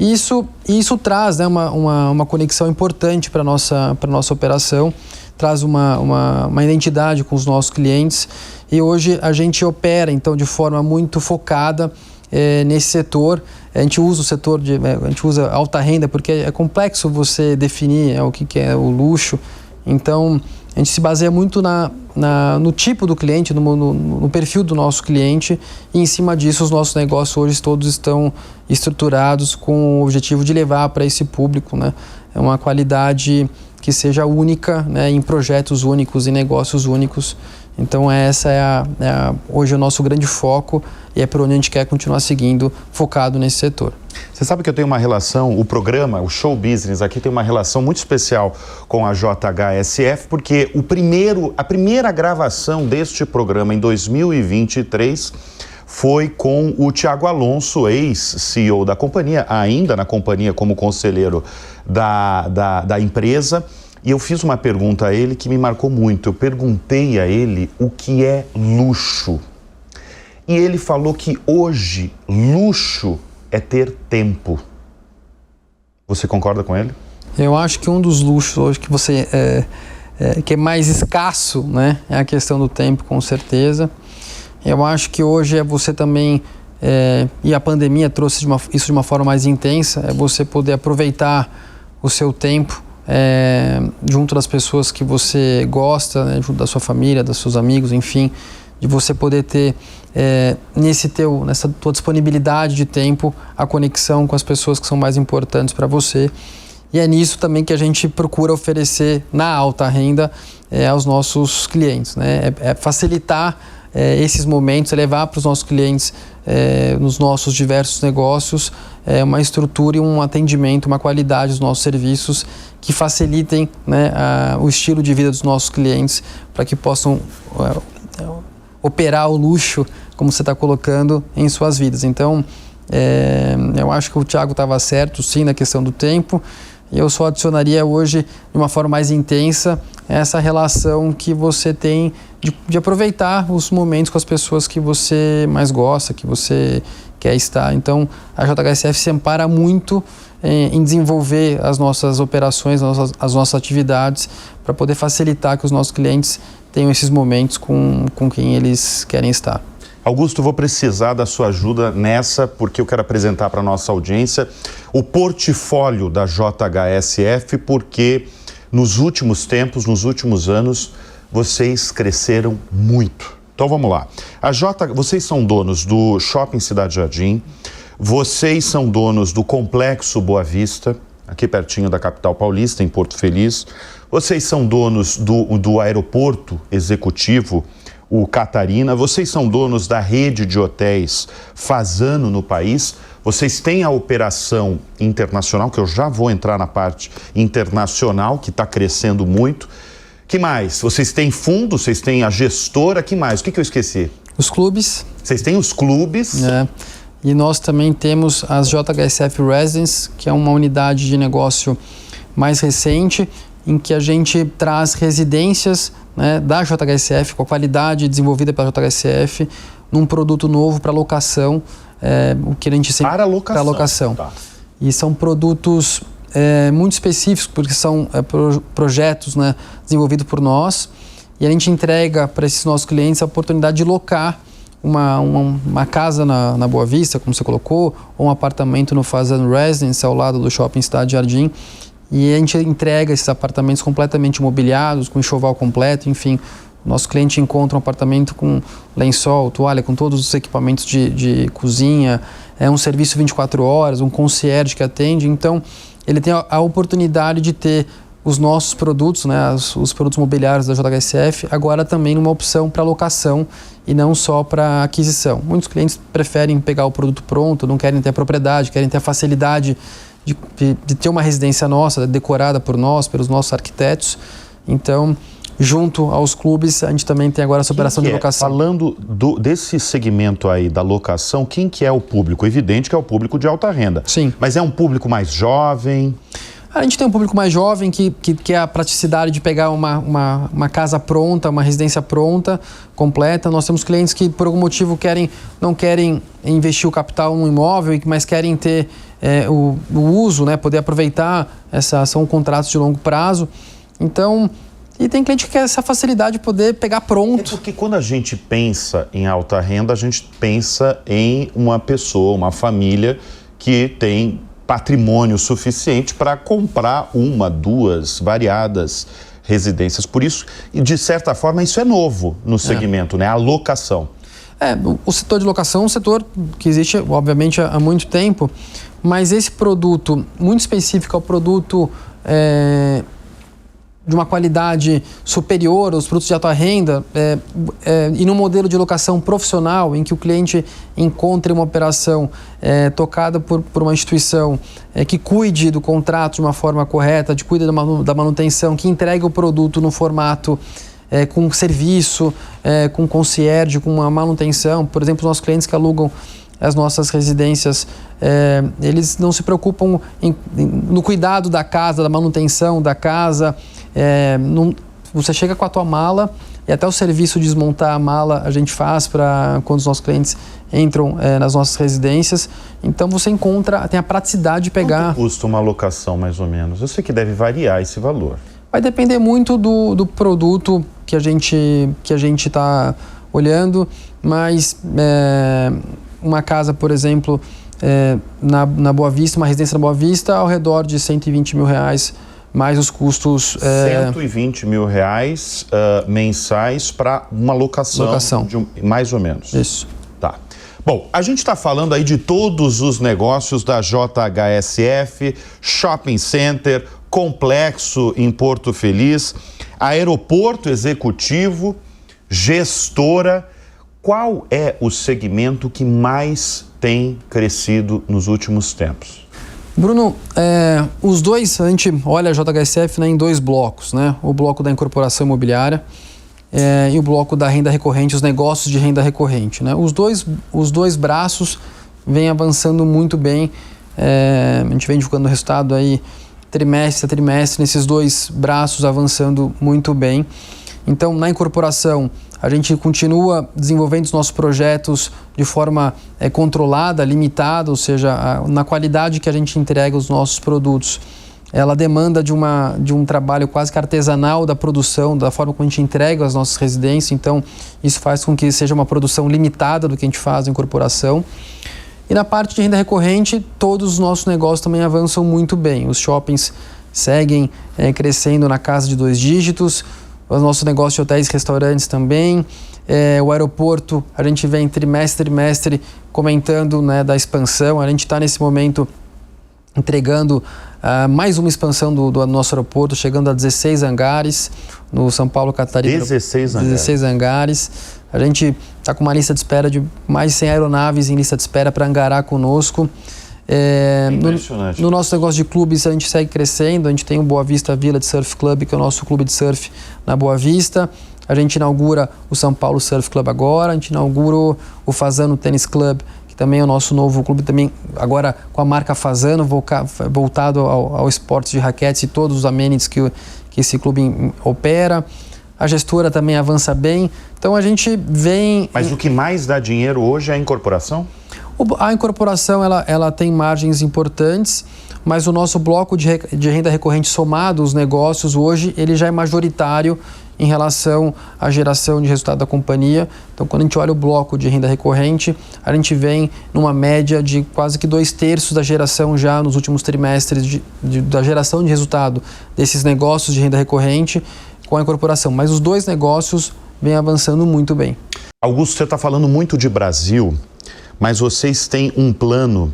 E isso traz, né, uma conexão importante para a nossa operação, traz uma identidade com os nossos clientes. E hoje a gente opera, então, de forma muito focada nesse setor. A gente usa a gente usa alta renda porque é complexo você definir o que é o luxo. Então, a gente se baseia muito no tipo do cliente, no perfil do nosso cliente, e em cima disso os nossos negócios hoje todos estão estruturados com o objetivo de levar para esse público, né, uma qualidade que seja única, né, em projetos únicos e negócios únicos. Então essa hoje é o nosso grande foco e é por onde a gente quer continuar seguindo, focado nesse setor. Você sabe que eu tenho uma relação, o programa, o Show Business aqui tem uma relação muito especial com a JHSF, porque a primeira gravação deste programa em 2023 foi com o Thiago Alonso, ex-CEO da companhia, ainda na companhia como conselheiro da empresa. E eu fiz uma pergunta a ele que me marcou muito. Eu perguntei a ele o que é luxo. E ele falou que hoje luxo é ter tempo. Você concorda com ele? Eu acho que um dos luxos hoje que que é mais escasso, né, é a questão do tempo, com certeza. Eu acho que hoje é você também, e a pandemia trouxe isso de uma forma mais intensa, é você poder aproveitar o seu tempo junto das pessoas que você gosta, né, junto da sua família, dos seus amigos, enfim, de você poder ter nessa tua disponibilidade de tempo a conexão com as pessoas que são mais importantes para você. E é nisso também que a gente procura oferecer na alta renda aos nossos clientes, né? Facilitar esses momentos, levar para os nossos clientes nos nossos diversos negócios uma estrutura e um atendimento, uma qualidade dos nossos serviços que facilitem, né, o estilo de vida dos nossos clientes para que possam operar o luxo, como você está colocando, em suas vidas. Então, eu acho que o Thiago estava certo, sim, na questão do tempo. E eu só adicionaria hoje, de uma forma mais intensa, essa relação que você tem de aproveitar os momentos com as pessoas que você mais gosta, que você quer estar. Então, a JHSF se ampara muito em desenvolver as nossas operações, as nossas atividades, para poder facilitar que os nossos clientes tenham esses momentos com quem eles querem estar. Augusto, vou precisar da sua ajuda nessa, porque eu quero apresentar para a nossa audiência o portfólio da JHSF, porque nos últimos tempos, nos últimos anos, vocês cresceram muito. Então vamos lá. Vocês são donos do Shopping Cidade Jardim, vocês são donos do Complexo Boa Vista, aqui pertinho da capital paulista, em Porto Feliz. Vocês são donos do Aeroporto Executivo, o Catarina. Vocês são donos da rede de hotéis Fasano no país. Vocês têm a operação internacional, que eu já vou entrar na parte internacional, que está crescendo muito. Que mais? Vocês têm fundo, vocês têm a gestora, que mais? O que eu esqueci? Os clubes. Vocês têm os clubes. E nós também temos as JHSF Residence, que é uma unidade de negócio mais recente, em que a gente traz residências, né, da JHSF, com a qualidade desenvolvida pela JHSF, num produto novo para locação, o que a gente sempre... Para locação. Tá. E são produtos muito específicos, porque são projetos, né, desenvolvidos por nós, e a gente entrega para esses nossos clientes a oportunidade de locar uma casa na Boa Vista, como você colocou, ou um apartamento no Fasano Residence, ao lado do Shopping Cidade Jardim. E a gente entrega esses apartamentos completamente imobiliados, com enxoval completo, enfim. O nosso cliente encontra um apartamento com lençol, toalha, com todos os equipamentos de cozinha, um serviço 24 horas, um concierge que atende. Então, ele tem a oportunidade de ter os nossos produtos, né, os produtos mobiliários da JHSF, agora também numa opção para locação e não só para aquisição. Muitos clientes preferem pegar o produto pronto, não querem ter a propriedade, querem ter a facilidade de ter uma residência nossa, decorada por nós, pelos nossos arquitetos. Então, junto aos clubes, a gente também tem agora essa operação de locação. Falando desse segmento aí da locação, quem que é o público? Evidente que é o público de alta renda. Sim. Mas é um público mais jovem? A gente tem um público mais jovem que quer a praticidade de pegar uma casa pronta, uma residência pronta, completa. Nós temos clientes que, por algum motivo, não querem investir o capital num imóvel, mas querem ter o uso, né, poder aproveitar. São contratos de longo prazo. Então, e tem cliente que quer essa facilidade de poder pegar pronto. É porque quando a gente pensa em alta renda, a gente pensa em uma pessoa, uma família que tem patrimônio suficiente para comprar uma, duas, variadas residências. Por isso, e de certa forma, isso é novo no segmento, né? A locação. O setor de locação é um setor que existe, obviamente, há muito tempo, mas esse produto muito específico é o produto de uma qualidade superior aos produtos de alta renda e num modelo de locação profissional em que o cliente encontre uma operação tocada por uma instituição que cuide do contrato de uma forma correta, que cuide da manutenção, que entregue o produto no formato com serviço, com concierge, com uma manutenção. Por exemplo, os nossos clientes que alugam as nossas residências, eles não se preocupam no cuidado da casa, da manutenção da casa. Você chega com a tua mala e até o serviço de desmontar a mala a gente faz para quando os nossos clientes entram nas nossas residências. Então você tem a praticidade de pegar. Quanto custa uma locação, mais ou menos? Eu sei que deve variar esse valor. Vai depender muito do produto que a gente está olhando, mas uma casa, por exemplo, na Boa Vista, uma residência na Boa Vista, ao redor de R$120 mil, mais os custos... R$120 mil mensais para uma locação. Mais ou menos. Isso. Tá. Bom, a gente está falando aí de todos os negócios da JHSF, shopping center, complexo em Porto Feliz, aeroporto executivo, gestora. Qual é o segmento que mais tem crescido nos últimos tempos? Bruno, os dois, a gente olha a JHSF, né, em dois blocos, né? O bloco da incorporação imobiliária e o bloco da renda recorrente, os negócios de renda recorrente, né? Os dois braços vêm avançando muito bem. A gente vem divulgando o resultado aí trimestre a trimestre, nesses dois braços avançando muito bem. Então, na incorporação, a gente continua desenvolvendo os nossos projetos de forma controlada, limitada, ou seja, na qualidade que a gente entrega os nossos produtos. Ela demanda de um trabalho quase que artesanal da produção, da forma como a gente entrega as nossas residências. Então, isso faz com que seja uma produção limitada do que a gente faz em incorporação. E na parte de renda recorrente, todos os nossos negócios também avançam muito bem. Os shoppings seguem crescendo na casa de 2 dígitos, os nossos negócios de hotéis e restaurantes também. O aeroporto, a gente vem trimestre a trimestre comentando, né, da expansão. A gente está nesse momento entregando mais uma expansão do nosso aeroporto, chegando a 16 hangares no São Paulo Catarina. 16 hangares. A gente está com uma lista de espera de mais de 100 aeronaves em lista de espera para hangarar conosco. No nosso negócio de clubes, a gente segue crescendo. A gente tem o Boa Vista Village Surf Club, que é o nosso clube de surf na Boa Vista. A gente inaugura o São Paulo Surf Club agora. A gente inaugura o Fazano Tennis Club, que também é o nosso novo clube, também agora com a marca Fazano, voltado ao esporte de raquetes e todos os amenities que esse clube opera. A gestora também avança bem. Então a gente vem... Mas o que mais dá dinheiro hoje é a incorporação? A incorporação ela tem margens importantes, mas o nosso bloco de renda recorrente somado, os negócios hoje, ele já é majoritário em relação à geração de resultado da companhia. Então, quando a gente olha o bloco de renda recorrente, a gente vem numa média de quase que 2/3 da geração já nos últimos trimestres da geração de resultado desses negócios de renda recorrente com a incorporação. Mas os dois negócios vêm avançando muito bem. Augusto, você está falando muito de Brasil, mas vocês têm um plano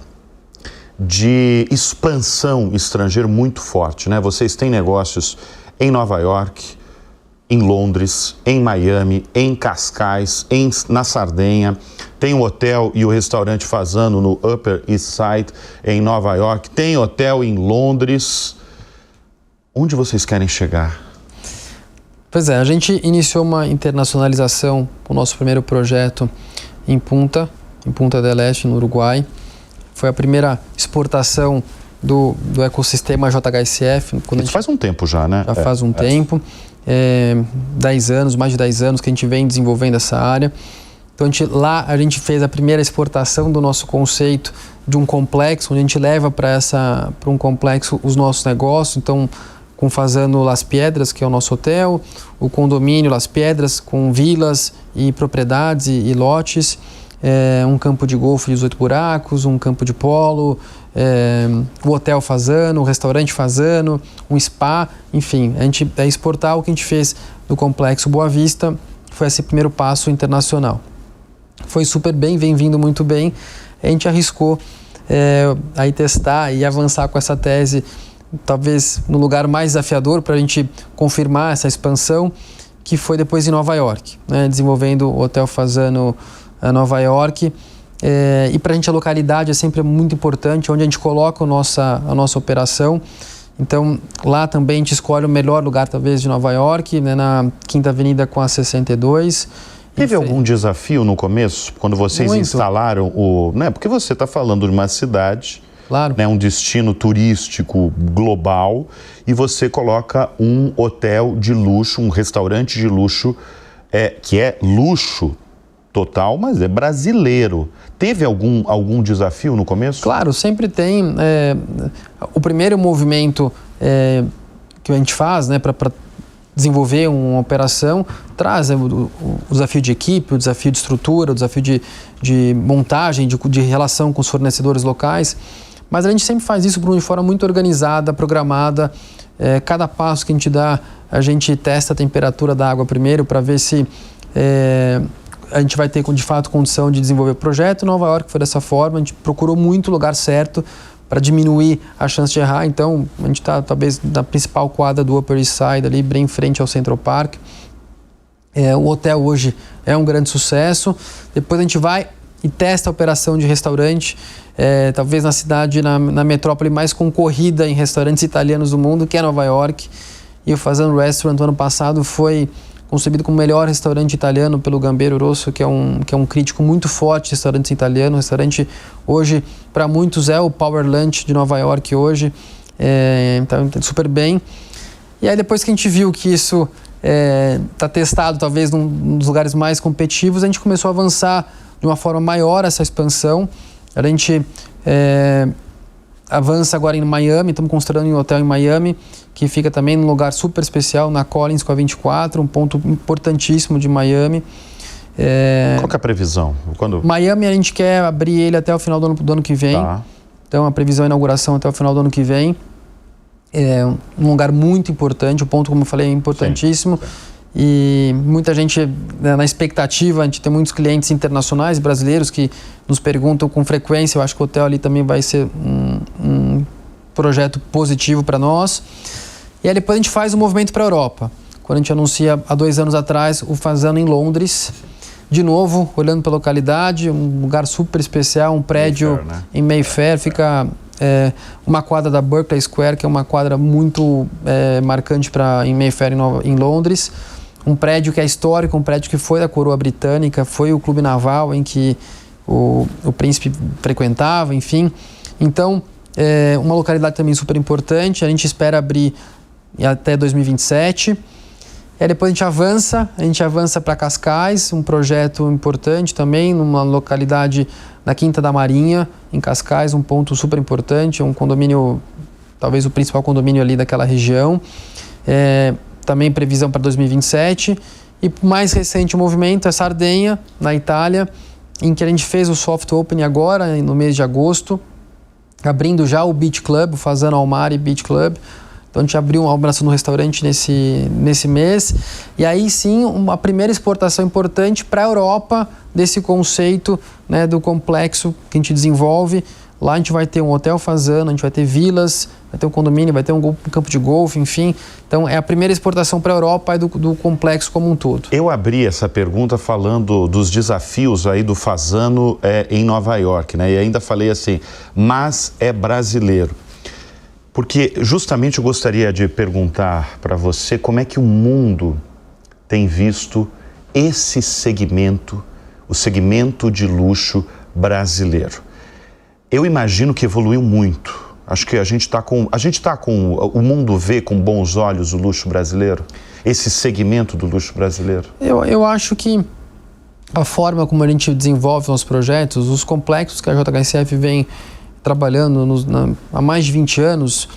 de expansão estrangeira muito forte, né? Vocês têm negócios em Nova York, em Londres, em Miami, em Cascais, na Sardenha. Tem o hotel e o restaurante Fasano no Upper East Side, em Nova York. Tem hotel em Londres. Onde vocês querem chegar? Pois é, a gente iniciou uma internacionalização com o nosso primeiro projeto em Punta del Este, no Uruguai. Foi a primeira exportação do ecossistema JHSF. Isso faz um tempo já, né? Já faz um tempo. 10 anos, mais de 10 anos que a gente vem desenvolvendo essa área. Então lá a gente fez a primeira exportação do nosso conceito de um complexo, onde a gente leva para um complexo os nossos negócios. Então, com Fasano Las Piedras, que é o nosso hotel, o condomínio Las Piedras, com vilas e propriedades e lotes, um campo de golfe de 18 buracos, um campo de polo, o hotel Fasano, o restaurante Fasano, um spa, enfim, a gente exportar o que a gente fez do complexo Boa Vista, foi esse primeiro passo internacional. Foi super bem, vem vindo muito bem, a gente arriscou aí testar e avançar com essa tese, talvez no lugar mais desafiador para a gente confirmar essa expansão, que foi depois em Nova York, né, desenvolvendo o Hotel Fasano Nova York. E para a gente a localidade é sempre muito importante, onde a gente coloca a nossa operação. Então lá também a gente escolhe o melhor lugar talvez de Nova York, né, na Quinta Avenida com a 62. Teve algum desafio no começo, quando vocês instalaram né, porque você está falando de uma cidade, claro, né, um destino turístico global, e você coloca um hotel de luxo, um restaurante de luxo, que é luxo total, mas é brasileiro. Teve algum desafio no começo? Claro, sempre tem. O primeiro movimento que a gente faz, né, para desenvolver uma operação, traz o desafio de equipe, o desafio de estrutura, o desafio de montagem, de relação com os fornecedores locais. Mas a gente sempre faz isso de forma muito organizada, programada. Cada passo que a gente dá, a gente testa a temperatura da água primeiro para ver se a gente vai ter de fato condição de desenvolver o projeto. Nova York foi dessa forma, a gente procurou muito o lugar certo para diminuir a chance de errar. Então a gente está talvez na principal quadra do Upper East Side, ali bem em frente ao Central Park. O hotel hoje é um grande sucesso. Depois a gente vai e testa a operação de restaurante, talvez na cidade, na metrópole mais concorrida em restaurantes italianos do mundo, que é Nova York. E o Fasano Restaurant, no ano passado, foi concebido como o melhor restaurante italiano pelo Gambero Rosso, que é um crítico muito forte de restaurantes italianos. O restaurante hoje, para muitos, é o Power Lunch de Nova York hoje. Então, super bem. E aí, depois que a gente viu que isso está testado, talvez, num dos lugares mais competitivos, a gente começou a avançar de uma forma maior essa expansão. A gente avança agora em Miami, estamos construindo um hotel em Miami, que fica também num lugar super especial, na Collins com a 24, um ponto importantíssimo de Miami. Qual que é a previsão? Miami a gente quer abrir ele até o final do ano que vem. Tá. Então a previsão é inauguração até o final do ano que vem. É um lugar muito importante, o ponto, como eu falei, é importantíssimo. Sim. E muita gente, na expectativa, a gente tem muitos clientes internacionais, brasileiros, que nos perguntam com frequência. Eu acho que o hotel ali também vai ser um projeto positivo para nós. E aí depois a gente faz o movimento para a Europa. Quando a gente anuncia há 2 anos atrás o Fasano em Londres, de novo, olhando para a localidade, um lugar super especial, um prédio Mayfair, né? Em Mayfair, fica uma quadra da Berkeley Square, que é uma quadra muito marcante em Mayfair, em Londres. Um prédio que é histórico, um prédio que foi da coroa britânica, foi o clube naval em que o príncipe frequentava, enfim. Então, uma localidade também super importante. A gente espera abrir até 2027. E aí depois a gente avança para Cascais, um projeto importante também, numa localidade na Quinta da Marinha, em Cascais, um ponto super importante, um condomínio, talvez o principal condomínio ali daquela região. Também previsão para 2027. E mais recente o movimento é Sardenha, na Itália, em que a gente fez o soft opening agora, no mês de agosto, abrindo já o Beach Club, o Fasano Al Mare Beach Club. Então a gente abriu uma operação no restaurante nesse mês. E aí sim, uma primeira exportação importante para a Europa desse conceito, né, do complexo que a gente desenvolve. Lá a gente vai ter um hotel Fasano, a gente vai ter vilas, vai ter um condomínio, vai ter um campo de golfe, enfim. Então é a primeira exportação para a Europa e do complexo como um todo. Eu abri essa pergunta falando dos desafios aí do Fasano em Nova York, né? E ainda falei assim, mas é brasileiro. Porque justamente eu gostaria de perguntar para você como é que o mundo tem visto esse segmento, o segmento de luxo brasileiro. Eu imagino que evoluiu muito. Acho que a gente está com o mundo vê com bons olhos o luxo brasileiro, esse segmento do luxo brasileiro. Eu acho que a forma como a gente desenvolve nossos projetos, os complexos que a JHSF vem trabalhando há mais de 20 anos,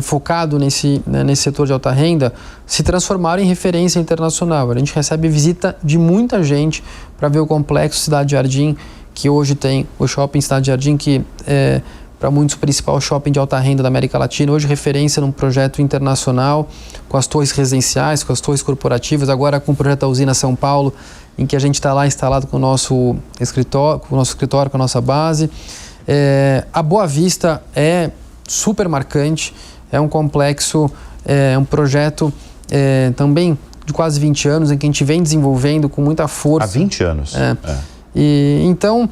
focado nesse setor de alta renda, se transformaram em referência internacional. A gente recebe visita de muita gente para ver o complexo Cidade Jardim, que hoje tem o shopping Cidade Jardim, que é para muitos o principal shopping de alta renda da América Latina, hoje referência num projeto internacional, com as torres residenciais, com as torres corporativas, agora com o projeto da Usina São Paulo, em que a gente está lá instalado com o nosso escritório, com a nossa base. A Boa Vista é super marcante, é um complexo, é um projeto também de quase 20 anos, em que a gente vem desenvolvendo com muita força. Há 20 aanos. E então,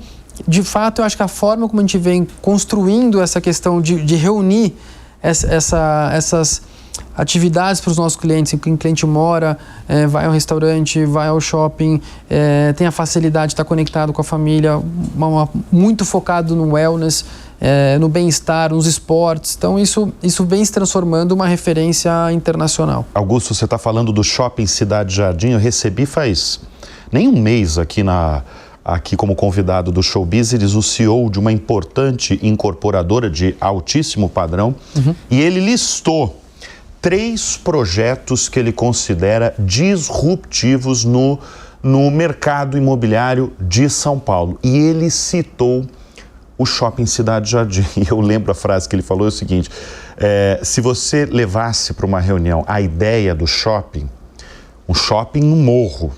de fato, eu acho que a forma como a gente vem construindo essa questão de reunir essas atividades para os nossos clientes, em que o cliente mora, vai ao restaurante, vai ao shopping, tem a facilidade de estar conectado com a família, muito focado no wellness, no bem-estar, nos esportes. Então, isso vem se transformando uma referência internacional. Augusto, você está falando do Shopping Cidade Jardim. Eu recebi faz nem um mês aqui como convidado do Showbusiness, o CEO de uma importante incorporadora de altíssimo padrão, e ele listou 3 projetos que ele considera disruptivos no mercado imobiliário de São Paulo. E ele citou o Shopping Cidade Jardim. E eu lembro a frase que ele falou, é o seguinte, se você levasse para uma reunião a ideia do shopping, um shopping no morro,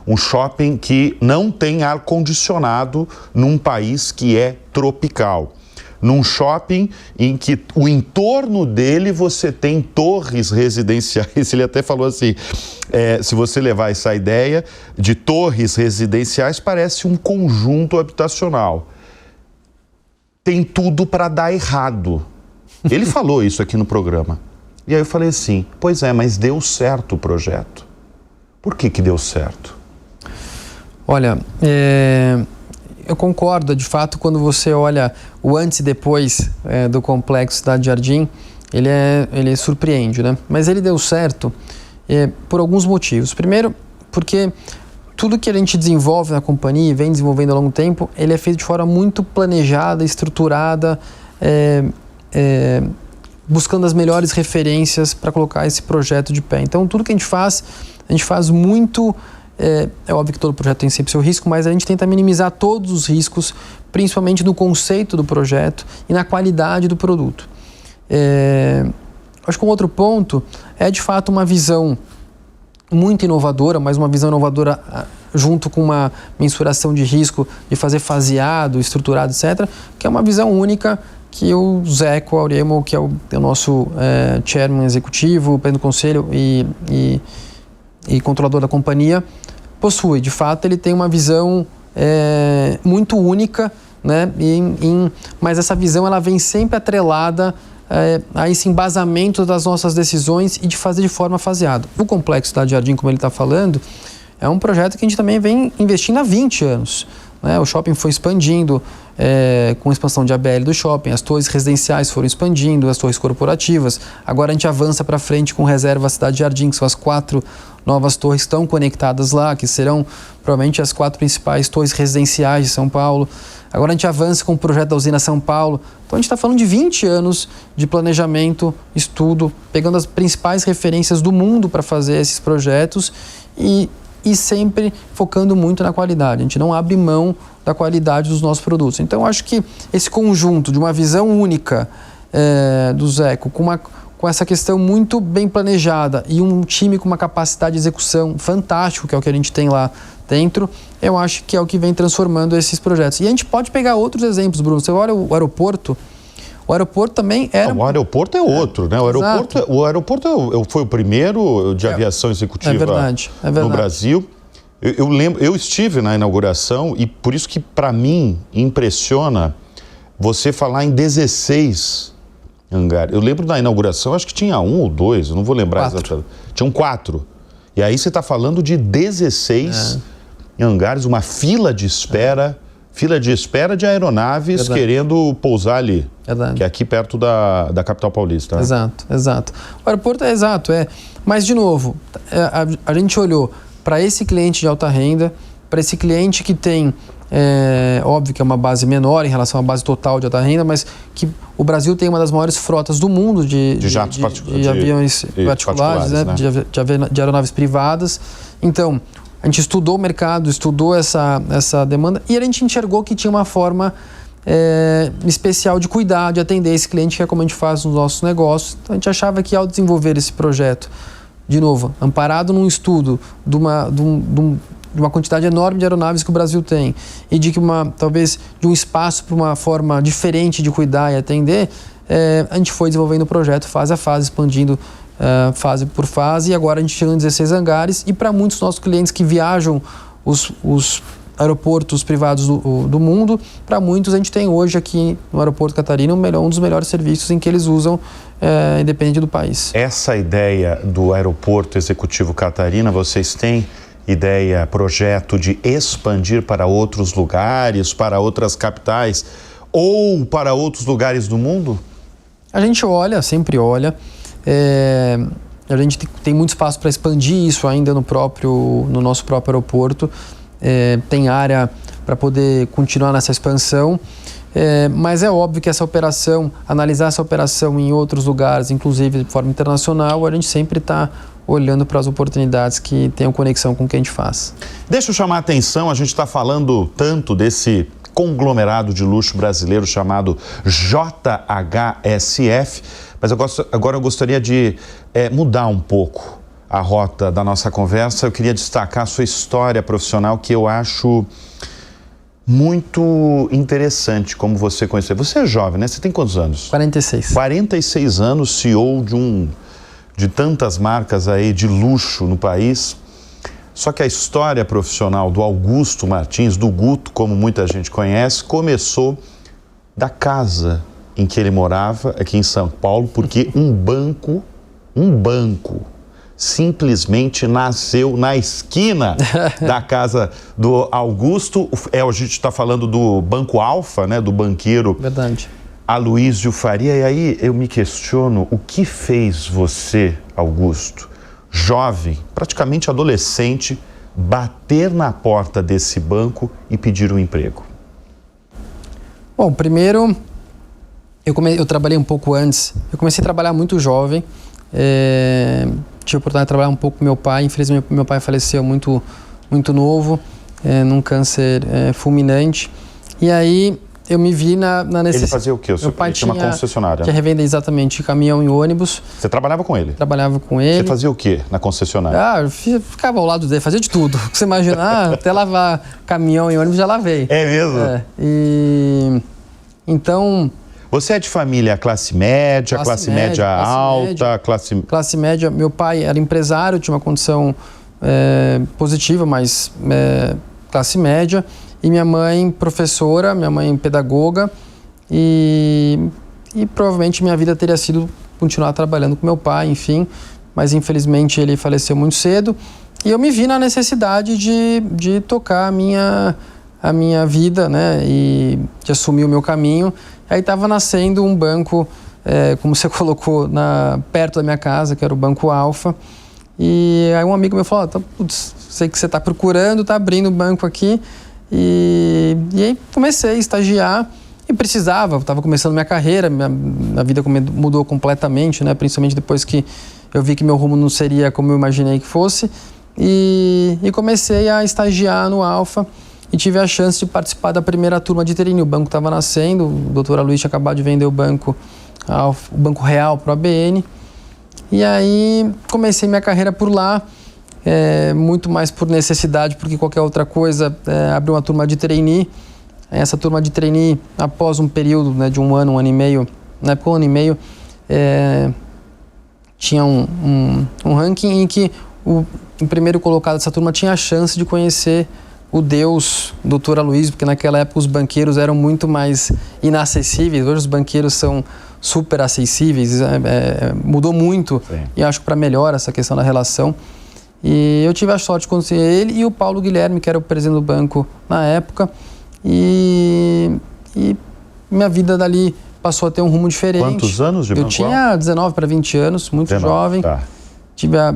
um shopping que não tem ar-condicionado num país que é tropical. Num shopping em que o entorno dele você tem torres residenciais. Ele até falou assim, se você levar essa ideia de torres residenciais, parece um conjunto habitacional. Tem tudo para dar errado. Ele falou isso aqui no programa. E aí eu falei assim, pois é, mas deu certo o projeto. Por que deu certo? Olha, eu concordo, de fato, quando você olha o antes e depois do complexo Cidade Jardim, ele surpreende, né? Mas ele deu certo por alguns motivos. Primeiro, porque tudo que a gente desenvolve na companhia e vem desenvolvendo ao longo do tempo, ele é feito de forma muito planejada, estruturada, buscando as melhores referências para colocar esse projeto de pé. Então, tudo que a gente faz muito... É óbvio que todo projeto tem sempre seu risco, mas a gente tenta minimizar todos os riscos, principalmente no conceito do projeto e na qualidade do produto. Acho que um outro ponto é, de fato, uma visão muito inovadora, mas uma visão inovadora junto com uma mensuração de risco, de fazer faseado, estruturado, etc., que é uma visão única que o Zeco Auremo, que é o nosso chairman executivo, presidente do conselho e controlador da companhia, possui. De fato, ele tem uma visão muito única, né? Mas essa visão ela vem sempre atrelada a esse embasamento das nossas decisões e de fazer de forma faseada. O Complexo Cidade Jardim, como ele está falando, é um projeto que a gente também vem investindo há 20 anos. Né? O shopping foi expandindo com a expansão de ABL do shopping, as torres residenciais foram expandindo, as torres corporativas. Agora a gente avança para frente com Reserva Cidade Jardim, que são as 4 novas torres que estão conectadas lá, que serão provavelmente as 4 principais torres residenciais de São Paulo. Agora a gente avança com o projeto da Usina São Paulo. Então a gente está falando de 20 anos de planejamento, estudo, pegando as principais referências do mundo para fazer esses projetos e sempre focando muito na qualidade. A gente não abre mão da qualidade dos nossos produtos. Então, eu acho que esse conjunto de uma visão única, do Zeco, com essa questão muito bem planejada e um time com uma capacidade de execução fantástico, que é o que a gente tem lá dentro, eu acho que é o que vem transformando esses projetos. E a gente pode pegar outros exemplos, Bruno. Você olha o aeroporto também era... O aeroporto é outro, né? O aeroporto foi o primeiro de aviação executiva no Brasil. Eu lembro, eu estive na inauguração e por isso que, para mim, impressiona você falar em 16 hangares. Eu lembro da inauguração, acho que tinha 1 ou 2, eu não vou lembrar exatamente. Tinham 4. E aí você está falando de 16 hangares, uma fila de espera de aeronaves querendo pousar ali, que é aqui perto da capital paulista. Né? Exato. O aeroporto é exato, mas de novo, a gente olhou para esse cliente de alta renda, para esse cliente que tem, óbvio que é uma base menor em relação à base total de alta renda, mas que o Brasil tem uma das maiores frotas do mundo de aviões particulares, né? De aeronaves privadas. Então, a gente estudou o mercado, estudou essa demanda e a gente enxergou que tinha uma forma especial de cuidar, de atender esse cliente, que é como a gente faz nos nossos negócios. Então, a gente achava que ao desenvolver esse projeto, de novo, amparado num estudo de uma quantidade enorme de aeronaves que o Brasil tem e de que talvez de um espaço para uma forma diferente de cuidar e atender, a gente foi desenvolvendo o projeto fase a fase, expandindo fase por fase, e agora a gente chega em 16 hangares. E para muitos nossos clientes que viajam os aeroportos privados do mundo, para muitos a gente tem hoje aqui no Aeroporto Catarina um dos melhores serviços em que eles usam, independente do país. Essa ideia do Aeroporto Executivo Catarina, vocês têm projeto de expandir para outros lugares, para outras capitais ou para outros lugares do mundo? A gente sempre olha. A gente tem muito espaço para expandir isso ainda no nosso próprio aeroporto. Tem área para poder continuar nessa expansão. Mas é óbvio que analisar essa operação em outros lugares, inclusive de forma internacional, a gente sempre está olhando para as oportunidades que tenham conexão com o que a gente faz. Deixa eu chamar a atenção, a gente está falando tanto desse conglomerado de luxo brasileiro chamado JHSF, mas agora eu gostaria de mudar um pouco a rota da nossa conversa. Eu queria destacar a sua história profissional, que eu acho muito interessante, como você conheceu. Você é jovem, né? Você tem quantos anos? 46. 46 anos, CEO de tantas marcas aí de luxo no país. Só que a história profissional do Augusto Martins, do Guto, como muita gente conhece, começou da casa em que ele morava, aqui em São Paulo, porque um banco simplesmente nasceu na esquina da casa do Augusto. A gente está falando do Banco Alfa, né, do banqueiro Aloísio Faria. E aí eu me questiono, o que fez você, Augusto, jovem, praticamente adolescente, bater na porta desse banco e pedir um emprego? Bom, primeiro, eu trabalhei um pouco antes. Eu comecei a trabalhar muito jovem. Tive a oportunidade de trabalhar um pouco com meu pai. Infelizmente, meu pai faleceu muito, muito novo, num câncer fulminante. E aí eu me vi na necessidade. Ele fazia o quê? Meu pai tinha uma concessionária. Tinha revenda exatamente de caminhão e ônibus. Você trabalhava com ele? Trabalhava com ele. Você fazia o quê na concessionária? Eu ficava ao lado dele, fazia de tudo. Você imaginar, até lavar caminhão e ônibus já lavei. É mesmo? Então... Você é de família classe média, classe média alta? Classe média. Meu pai era empresário, tinha uma condição positiva, mas classe média. E minha mãe professora, minha mãe pedagoga. E provavelmente minha vida teria sido continuar trabalhando com meu pai, enfim. Mas infelizmente ele faleceu muito cedo. E eu me vi na necessidade de tocar a minha vida, né? E de assumir o meu caminho. Aí estava nascendo um banco, como você colocou, perto da minha casa, que era o Banco Alfa. E aí um amigo meu falou, sei que você está procurando, está abrindo um banco aqui. E aí comecei a estagiar e precisava, estava começando minha carreira, minha vida mudou completamente, né? Principalmente depois que eu vi que meu rumo não seria como eu imaginei que fosse. E comecei a estagiar no Alfa. E tive a chance de participar da primeira turma de training. O banco estava nascendo, o doutor Aloísio tinha acabado de vender o banco ao Banco Real, para o ABN. E aí comecei minha carreira por lá, muito mais por necessidade, porque qualquer outra coisa, abri uma turma de trainee. Essa turma de trainee, após um período, né, de um ano e meio, na época, um ano e meio, tinha um ranking em que o primeiro colocado dessa turma tinha a chance de conhecer o Deus, Dr. Aloysio, porque naquela época os banqueiros eram muito mais inacessíveis. Hoje os banqueiros são super acessíveis, mudou muito. Sim. E acho que para melhor essa questão da relação. E eu tive a sorte de conhecer ele e o Paulo Guilherme, que era o presidente do banco na época, e minha vida dali passou a ter um rumo diferente. Quantos anos de banco? Eu tinha 19 para 20 anos, muito 19, jovem. Tá. Tive a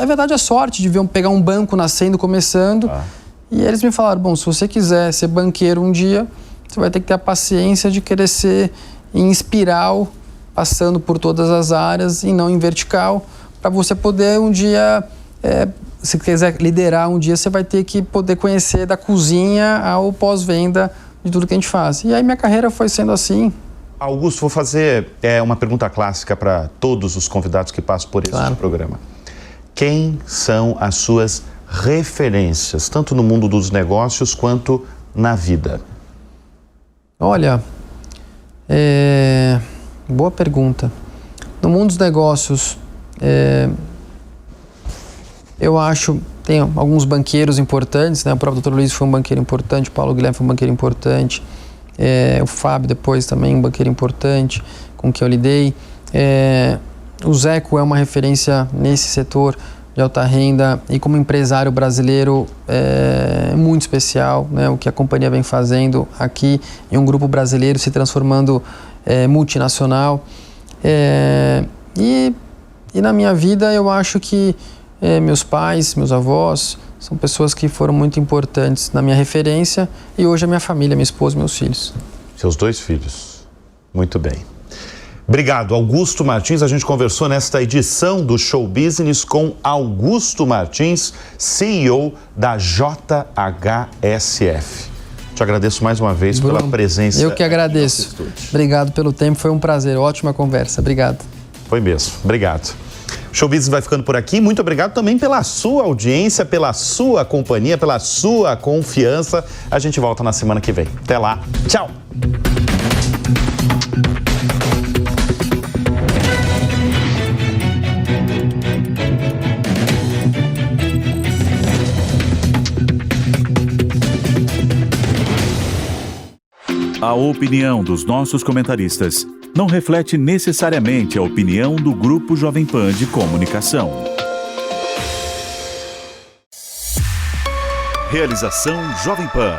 verdade, a sorte de pegar um banco nascendo, começando. Ah. E eles me falaram, bom, se você quiser ser banqueiro um dia, você vai ter que ter a paciência de querer ser em espiral, passando por todas as áreas e não em vertical, para você poder um dia, se quiser liderar um dia, você vai ter que poder conhecer da cozinha ao pós-venda de tudo que a gente faz. E aí minha carreira foi sendo assim. Augusto, vou fazer uma pergunta clássica para todos os convidados que passam por esse programa. Quem são as suas referências, tanto no mundo dos negócios quanto na vida? Olha, boa pergunta. No mundo dos negócios, eu acho, tem alguns banqueiros importantes, né? O próprio Dr. Luiz foi um banqueiro importante, o Paulo Guilherme foi um banqueiro importante. O Fábio depois também um banqueiro importante com quem eu lidei. O Zeco é uma referência nesse setor de alta renda e como empresário brasileiro muito especial, né? O que a companhia vem fazendo aqui em um grupo brasileiro se transformando multinacional. E na minha vida eu acho que meus pais, meus avós são pessoas que foram muito importantes na minha referência e hoje a minha família, minha esposa e meus filhos. Seus 2 filhos. Muito bem. Obrigado, Augusto Martins. A gente conversou nesta edição do Show Business com Augusto Martins, CEO da JHSF. Te agradeço mais uma vez, Bruno, pela presença. Eu que agradeço. Obrigado pelo tempo, foi um prazer. Ótima conversa. Obrigado. Foi mesmo. Obrigado. O Show Business vai ficando por aqui. Muito obrigado também pela sua audiência, pela sua companhia, pela sua confiança. A gente volta na semana que vem. Até lá. Tchau. A opinião dos nossos comentaristas não reflete necessariamente a opinião do Grupo Jovem Pan de Comunicação. Realização Jovem Pan.